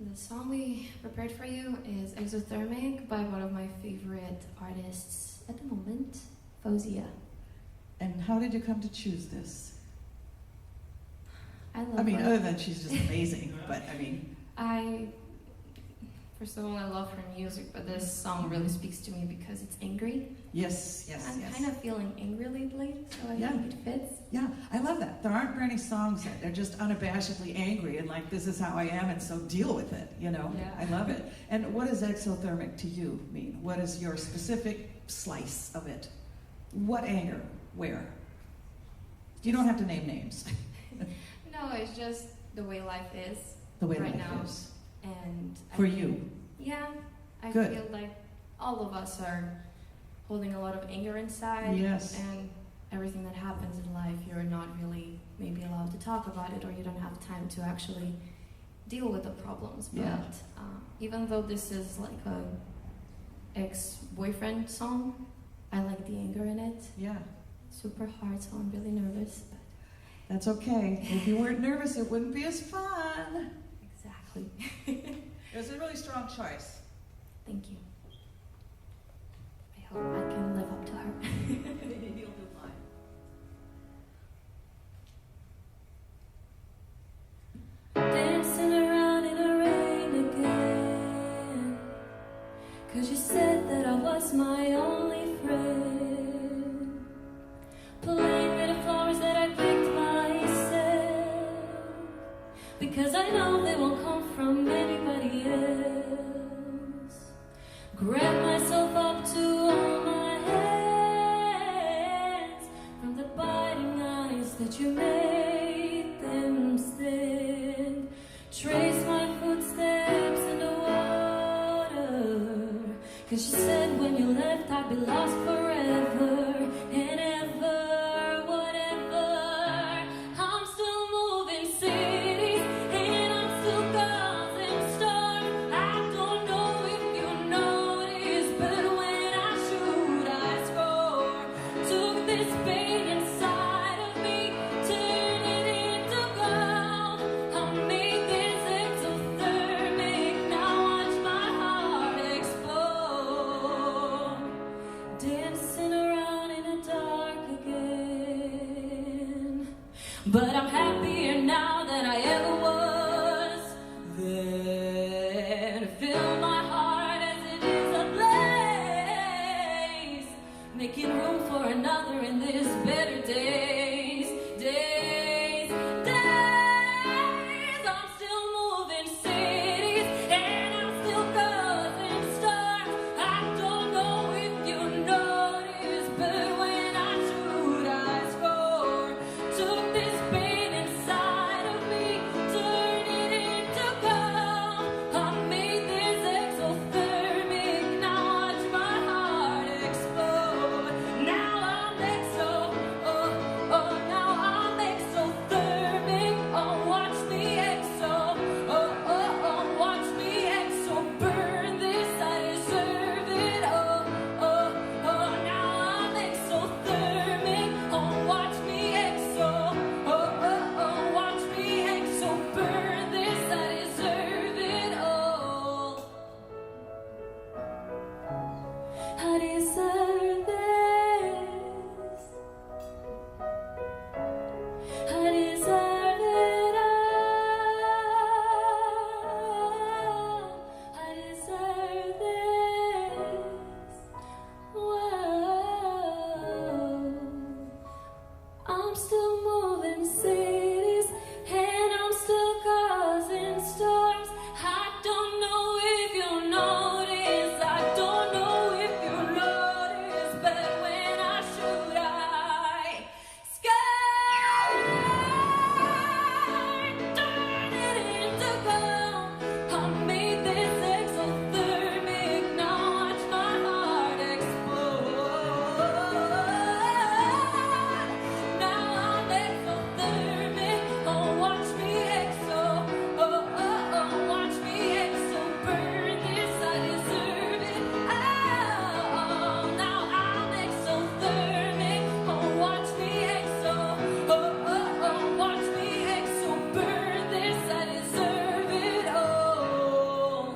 The song we prepared for you is Exothermic by one of my favorite artists at the moment, Fozia. And how did you come to choose this? I love her. Other than she's just amazing, but First of all, I love her music, but this song really speaks to me because it's angry. Yes. I'm kind of feeling angry lately, so I think it fits. Yeah, I love that. There aren't many songs that are just unabashedly angry and this is how I am, and so deal with it, Yeah. I love it. And what does exothermic to you mean? What is your specific slice of it? What anger? Where? You don't have to name names. just the way life is The way right life now. is. And For I you. think- Yeah, I Good. feel like all of us are holding a lot of anger inside. Yes. And everything that happens in life, you're not really maybe allowed to talk about it, or you don't have time to actually deal with the problems. But Yeah. even though this is like a ex-boyfriend song, I like the anger in it. Yeah. Super hard, so I'm really nervous. But That's okay. If you weren't nervous, it wouldn't be as fun. exactly. It was a really strong choice. Thank you. I hope I can live up to her. You'll do fine. Dancing around in the rain again, 'cause you said that I was my only friend. Playing with the flowers that I picked myself, because I know they won't come from anybody else. Grab myself up to all my hands, from the biting eyes that you made them stand. Trace my footsteps in the water, 'cause you said when you left I'd be lost forever and ever. Whatever, I'm still moving cities and I'm still causing stars. I don't know if you notice, but when I shoot I score. Took this pain inside of me, turned it into gold. I made this exothermic, now watch my heart explode. Dancing around in the dark again, but I'm happier now than I ever was then. Fill my heart as it is a blaze, making room for another in this better days, days, days. I'm still moving cities and I'm still causing stars. I don't know if you notice, but when I shoot I score. Took this pain inside of me, turned it into gold. I made this exothermic, now watch my heart explode. Now I'm exo, oh, oh, now I'm exothermic. Oh, watch me exo, oh, oh, oh, watch me exo burn this. I deserve it, oh, oh, oh, now I'm exothermic. Oh, watch me exo, oh, oh, oh, watch me exo burn this. I deserve it all. I deserve this. I deserve it all. I deserve this. Whoa. I'm still moving cities and I'm still causing storms. I don't know if you notice. I don't know if you notice, but when I shoot, I sky, turn it into gold. I made this exothermic, now watch my heart explode. Now I'm exothermic, oh watch me exo, oh oh oh, watch me exo burn this. I deserve it. Oh, now I'm exothermic, oh watch me exo, oh oh oh, watch me exo burn this. I deserve it all.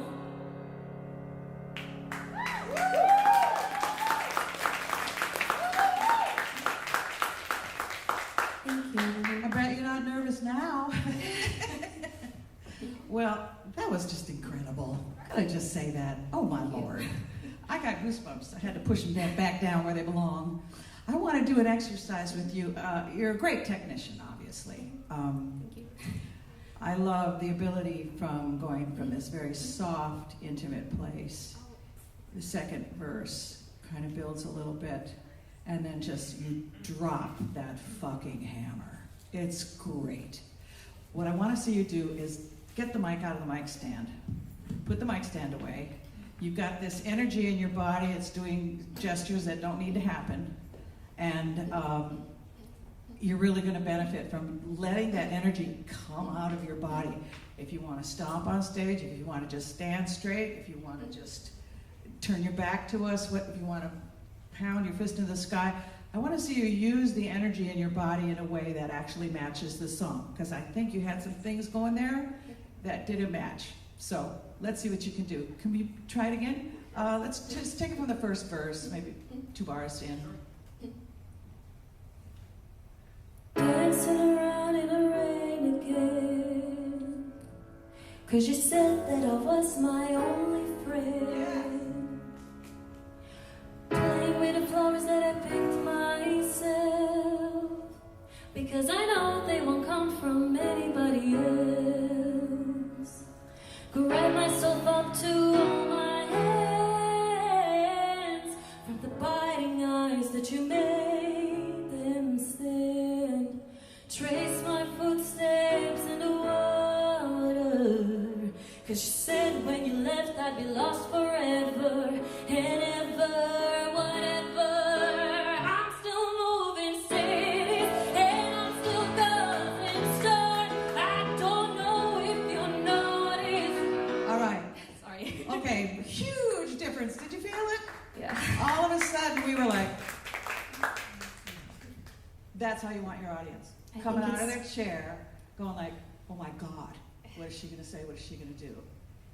Thank you. I bet you're not nervous now. Well, that was just incredible. Could I just say that? Oh my Lord. I got goosebumps. I had to push them back down where they belong. I want to do an exercise with you. You're a great technician, obviously. Thank you. I love the ability from going from this very soft, intimate place. The second verse kind of builds a little bit, and then just you drop that fucking hammer. It's great. What I want to see you do is get the mic out of the mic stand. Put the mic stand away. You've got this energy in your body. It's doing gestures that don't need to happen. And you're really going to benefit from letting that energy come out of your body. If you want to stomp on stage, if you want to just stand straight, if you want to just turn your back to us, if you want to pound your fist into the sky, I want to see you use the energy in your body in a way that actually matches the song, because I think you had some things going there that didn't match. So let's see what you can do. Can we try it again? Let's just take it from the first verse, maybe 2 bars in. Dancing around in the rain again, 'cause you said that I was my only friend. Playing with the flowers that I picked myself, because I know they won't come from anybody else. Grab myself up to all my hands, from the biting eyes that you made them stand. Trace my footsteps in the water, 'cause you said when you left I'd be lost forever and ever, whatever. I'm still moving cities and I'm still going start. I don't know if you noticed. All right. Sorry. Okay, huge difference. Did you feel it? Yeah. All of a sudden we were like, that's how you want your audience. I Coming think out of it's- their chair, going like, oh my God, what is she going to say? What is she going to do?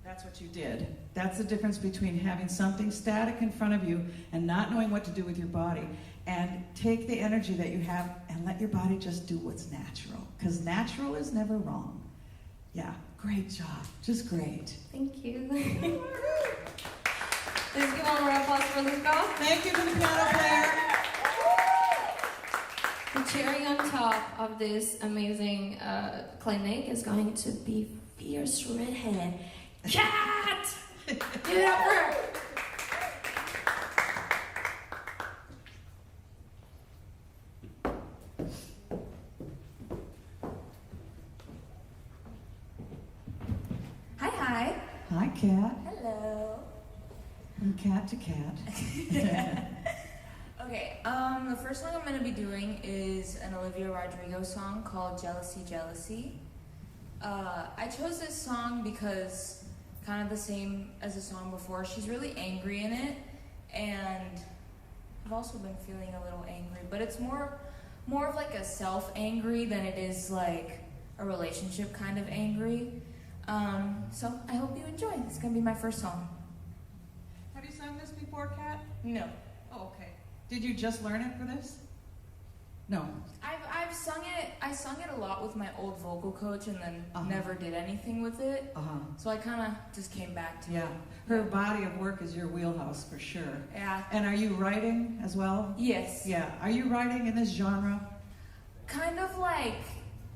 That's what you did. That's the difference between having something static in front of you and not knowing what to do with your body. And take the energy that you have and let your body just do what's natural. Because natural is never wrong. Yeah, great job. Just great. Thank you. Let's give all a round of applause for this girl. Thank you for the piano player. The cherry on top of this amazing clinic is going to be fierce redhead Cat. Give it up for her. Hi, hi. Hi, Kat. Hello. From cat to cat. Okay, the first song I'm going to be doing is an Olivia Rodrigo song called Jealousy, Jealousy. I chose this song because kind of the same as the song before. She's really angry in it, and I've also been feeling a little angry, but it's more of like a self-angry than it is like a relationship kind of angry. So I hope you enjoy. It's going to be my first song. Have you sung this before, Kat? No. Oh, okay. Did you just learn it for this? No. I've sung it. I sung it a lot with my old vocal coach, and then Uh-huh. never did anything with it. So I kind of just came back to it. Yeah. Her body of work is your wheelhouse for sure. Yeah. And are you writing as well? Yes. Yeah. Are you writing in this genre? Kind of like.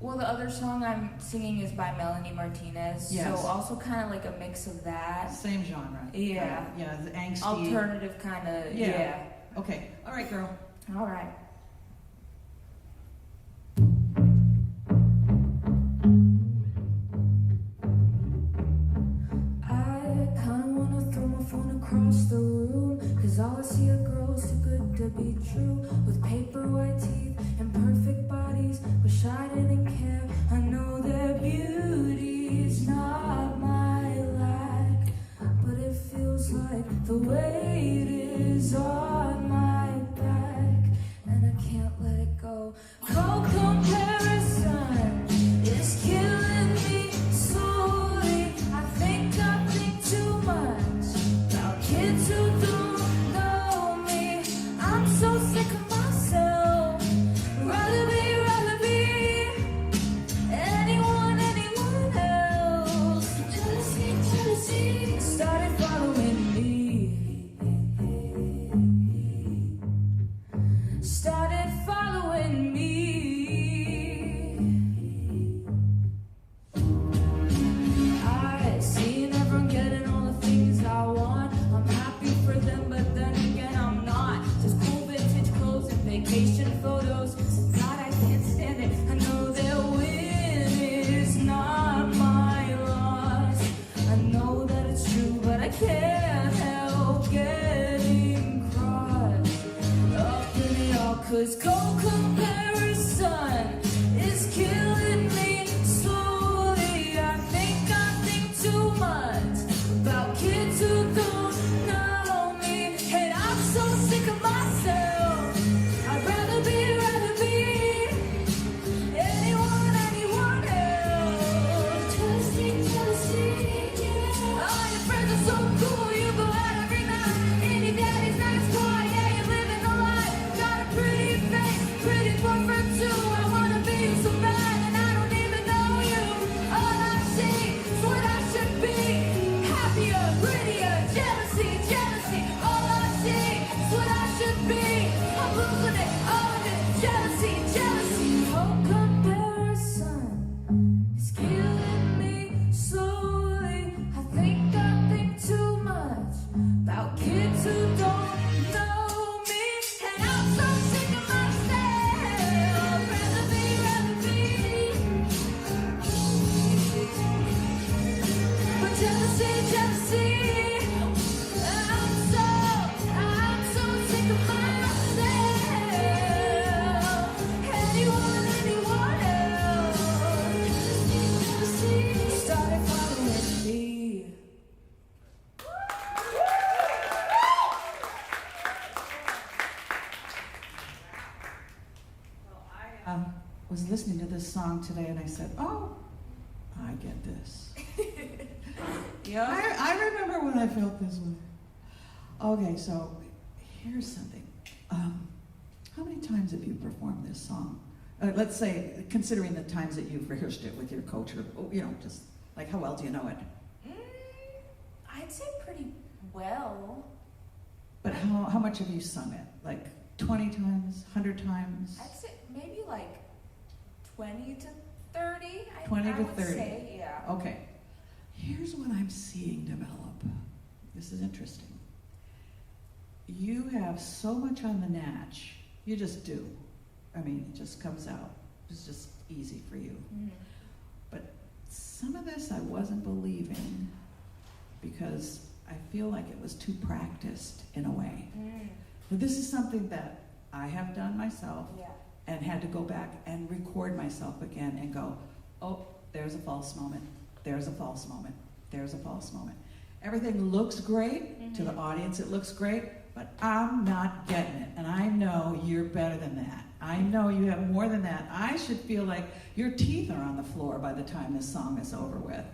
Well, the other song I'm singing is by Melanie Martinez. Yes. So also kind of like a mix of that. Same genre. Yeah. Yeah. The angsty. Alternative kind of. Yeah. Okay. All right, girl. All right. I kinda wanna throw my phone across the room, 'cause all I see are girls too good to be true, with paper white teeth and perfect bodies. Wish I didn't care. I know their beauty is not my lack, but it feels like the weight is on my back, and I can't let it go. Cold comparison is killing me slowly. I think too much about kids who don't know me. I'm so sick of myself. Rather be jealousy, jealousy. I'm so sick of myself. Anyone else? Jealousy started following me. Was listening to this song today and I said, oh, I get this. Yeah. I remember when I felt this way. Okay, so here's something. How many times have you performed this song? Let's say, considering the times that you've rehearsed it with your coach, or, just like how well do you know it? I'd say pretty well. But how much have you sung it? Like 20 times, 100 times? I'd say maybe like 20 to 30. 20 I to would 30. say, yeah. Okay. Here's what I'm seeing develop. This is interesting. You have so much on the natch. You just do. I mean, it just comes out. It's just easy for you. Mm. But some of this I wasn't believing because I feel like it was too practiced in a way. But this is something that I have done myself. Yeah. And had to go back and record myself again and go, oh, there's a false moment, there's a false moment, there's a false moment. Everything looks great, to the audience it looks great, but I'm not getting it. And I know you're better than that. I know you have more than that. I should feel like your teeth are on the floor by the time this song is over with.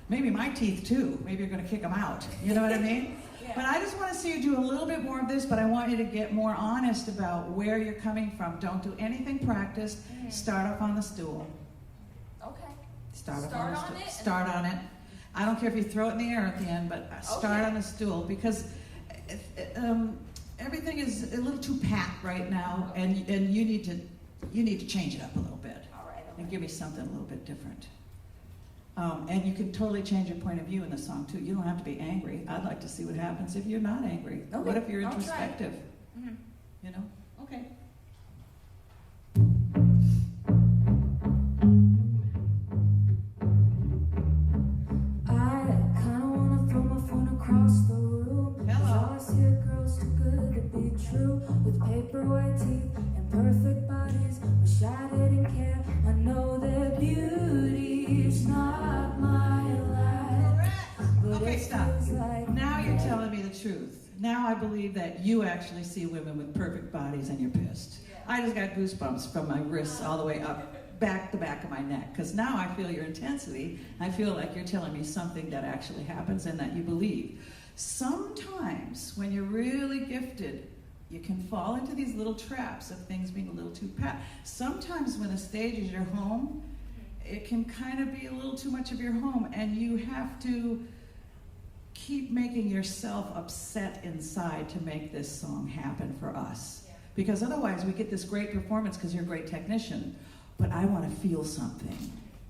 Maybe my teeth too. Maybe you're gonna kick them out. You know what I mean? Yeah. But I just want to see you do a little bit more of this, but I want you to get more honest about where you're coming from. Don't do anything practiced. Start up on the stool. Okay. Start Start on the on stool. it? Start on it. I don't care if you throw it in the air at the end, but start Okay. on the stool because everything is a little too pat right now, and you need to change it up a little bit All right. and give me something a little bit different. And you can totally change your point of view in the song too. You don't have to be angry. I'd like to see what happens if you're not angry. Okay, What if you're I'll try. introspective? Mhm. You know? Okay. I kinda wanna throw my phone across the room. 'Cause Hello. all I see are girls too good to be true. With paper white teeth and perfect bodies. Wish I didn't care. I know their beauty's not my life. But Okay, it stop. feels like Now you're telling me the truth. Now I believe that you actually see women with perfect bodies and you're pissed. I just got goosebumps from my wrists all the way up, the back of my neck. Because now I feel your intensity. I feel like you're telling me something that actually happens and that you believe. Sometimes when you're really gifted, you can fall into these little traps of things being a little too pat. Sometimes when a stage is your home, it can kind of be a little too much of your home, and you have to keep making yourself upset inside to make this song happen for us. Because otherwise we get this great performance because you're a great technician, but I want to feel something,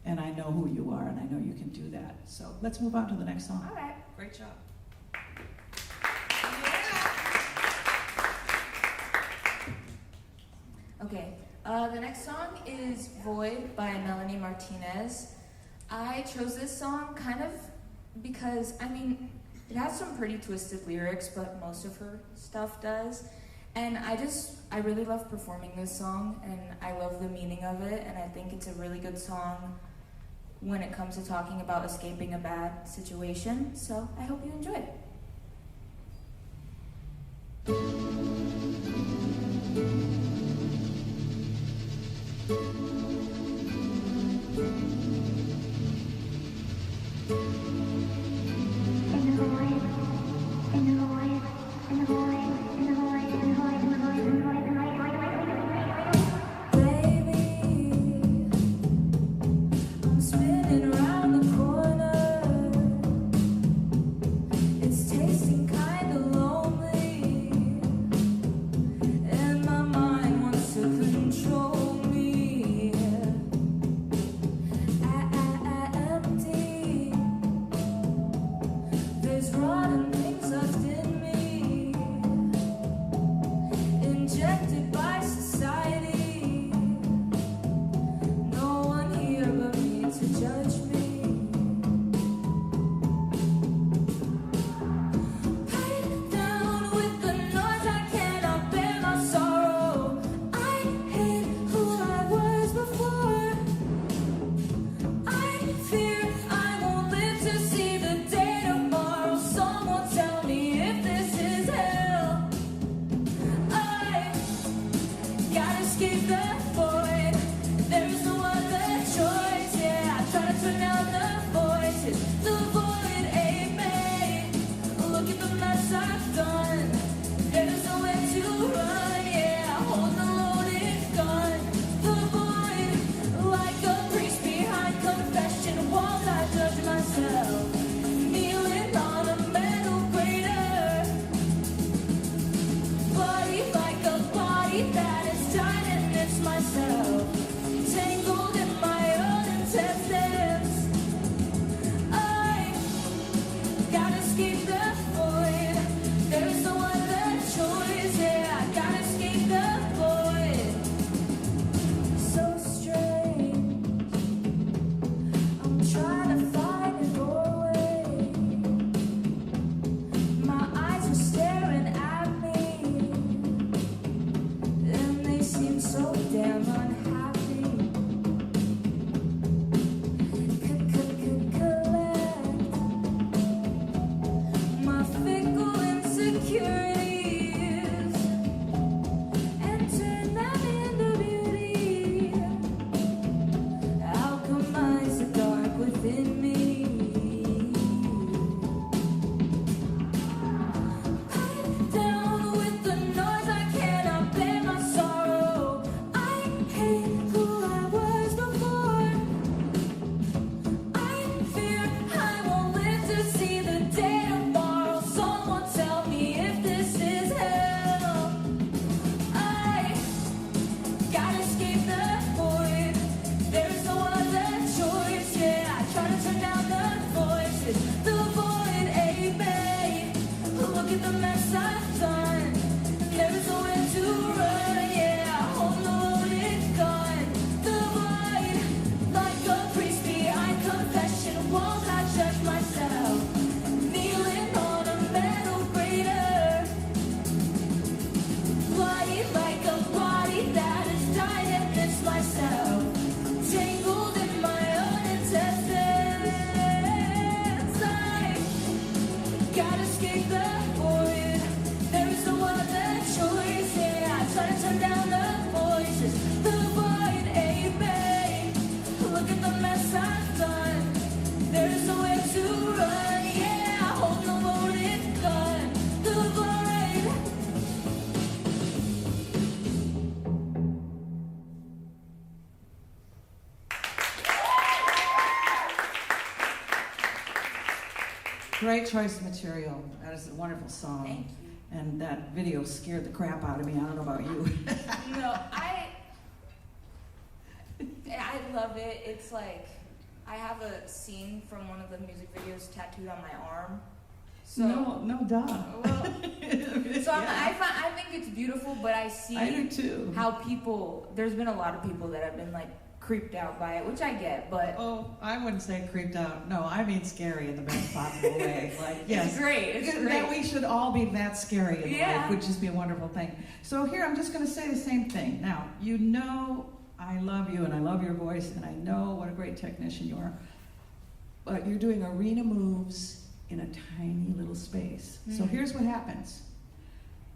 and I know who you are, and I know you can do that. So let's move on to the next song. All right. Great job. Okay, the next song is Void by Melanie Martinez. I chose this song kind of because, it has some pretty twisted lyrics, but most of her stuff does. And I really love performing this song, and I love the meaning of it, and I think it's a really good song when it comes to talking about escaping a bad situation. So I hope you enjoy it. I'm spinning around the corner. It's tasting kinda lonely, and my mind wants to control me. Empty. There's rotten things left in me, injected by society. No one here but me to judge me. Great choice of material. That is a wonderful song. Thank you. And that video scared the crap out of me. I don't know about you. No, I love it. It's like I have a scene from one of the music videos tattooed on my arm. So No, duh. well, so I think it's beautiful, but I see I do too. how there's been a lot of people that have been like creeped out by it, which I get, but Oh, I wouldn't say creeped out. No, I mean scary in the best possible way. Like, yes. it's great. It's That great. we should all be that scary in Yeah. life would just be a wonderful thing. So here, I'm just going to say the same thing. Now, you know I love you and I love your voice and I know what a great technician you are. But you're doing arena moves in a tiny little space. So here's what happens.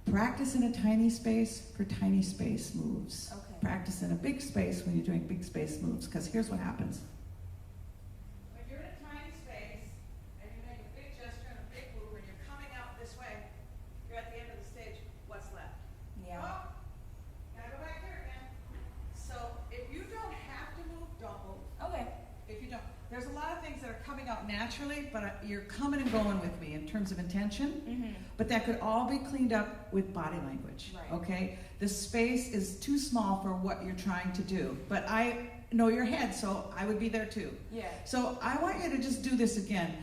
Practice in a tiny space for tiny space moves. Okay. Practice in a big space when you're doing big space moves, because here's what happens. When you're in a tiny space and you make a big gesture and a big move and you're coming out this way, you're at the end of the stage, what's left? Yeah. Oh, gotta go back here again. So if you don't have to move, don't move. Okay. If you don't, there's a lot of things that are coming out naturally, but you're coming and going with me in terms of intention. Mm-hmm. But that could all be cleaned up with body language. Right. Okay? The space is too small for what you're trying to do. But I know your head, so I would be there too. Yeah. So I want you to just do this again.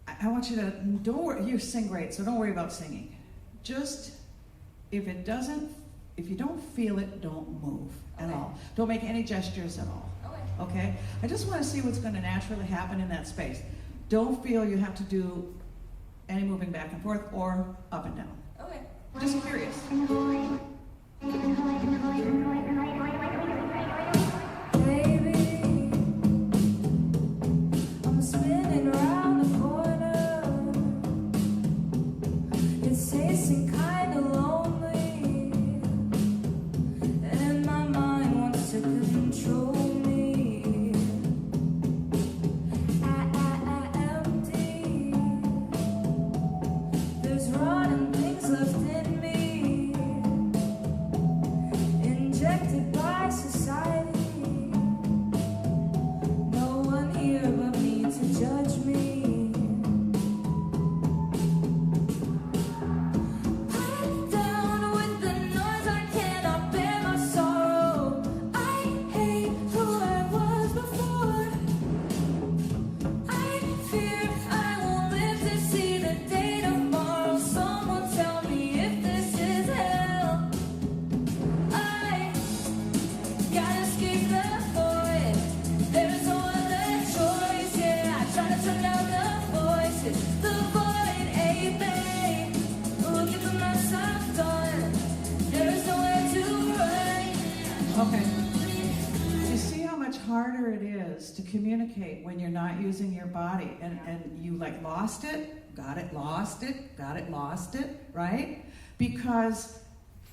I want you to, don't worry, you sing great, so don't worry about singing. Just, if you don't feel it, don't move at Okay. all. Don't make any gestures at all. Okay. Okay? I just want to see what's going to naturally happen in that space. Don't feel you have to do any moving back and forth or up and down. Okay. Just curious. Baby, I'm spinning around the corner. It's tasting kinda lonely, and my mind wants to control me. Empty. There's rotten things left in me, injected by society. No one here but me to judge me. I'm down with the noise, I cannot bear my sorrow. I hate who I was before. I fear I won't live to see the day tomorrow. Someone tell me if this is hell. I gotta escape the void. There's no other choice. Yeah, I try to turn out the voices. The void, hey babe, look at the mess I've done. There's nowhere to run. Okay. You see how much harder it is to communicate when you're not using your body and you like lost it, got it, lost it, got it, lost it, right? Because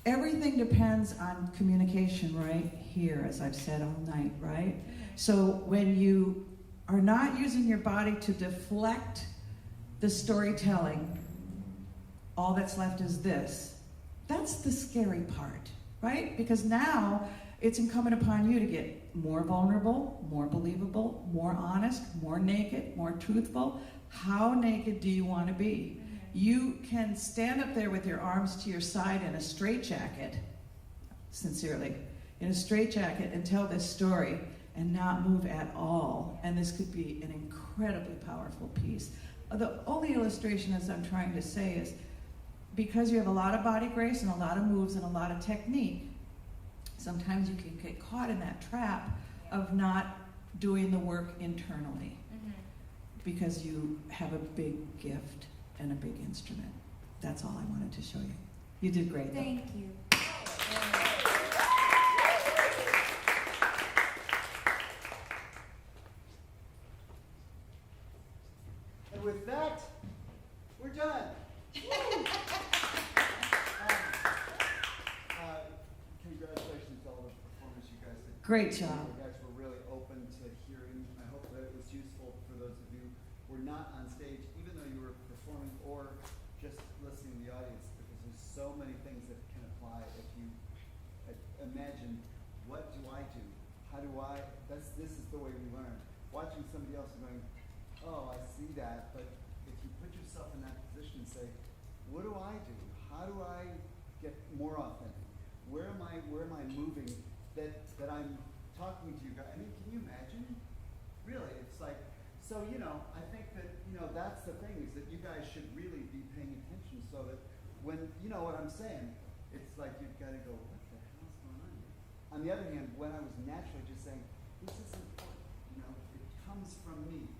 everything depends on communication right here, as I've said all night, right? So when you are not using your body to deflect the storytelling, all that's left is this. That's the scary part, right? Because now it's incumbent upon you to get more vulnerable, more believable, more honest, more naked, more truthful. How naked do you want to be? You can stand up there with your arms to your side in a straitjacket, sincerely, in a straitjacket and tell this story and not move at all. And this could be an incredibly powerful piece. The only illustration, as I'm trying to say, is because you have a lot of body grace and a lot of moves and a lot of technique, sometimes you can get caught in that trap of not doing the work internally because you have a big gift and a big instrument. That's all I wanted to show you. You did great, though. Thank you. And with that, we're done. Congratulations to all the performers you guys did. Great job. You guys were really open to hearing. I hope that it was useful for those of you who were not on stage, even though you were performing or just listening to the audience, because there's so many things that can apply if you imagine, what do I do? How do I, this is the way we learn. Watching somebody else and going, oh, I see that, but you put yourself in that position and say, what do I do? How do I get more authentic? Where am I moving that I'm talking to you guys? I mean, can you imagine? Really, it's like, so, I think that, that's the thing, is that you guys should really be paying attention so that when, what I'm saying, it's like you've got to go, what the hell's going on here? On the other hand, when I was naturally just saying, this is important, it comes from me.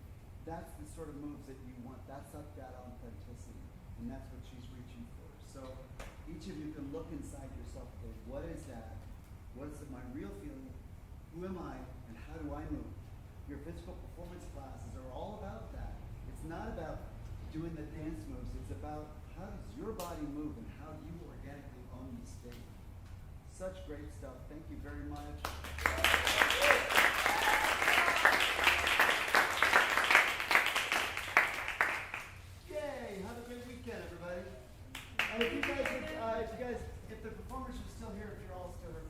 That's the sort of moves that you want. That's up that authenticity. And that's what she's reaching for. So each of you can look inside yourself and go, what is that? What is my real feeling? Who am I? And how do I move? Your physical performance classes are all about that. It's not about doing the dance moves. It's about how does your body move and how do you organically own the stage. Such great stuff. Thank you very much. Yay! Have a great weekend, everybody. And if the performers are still here, if you're all still here,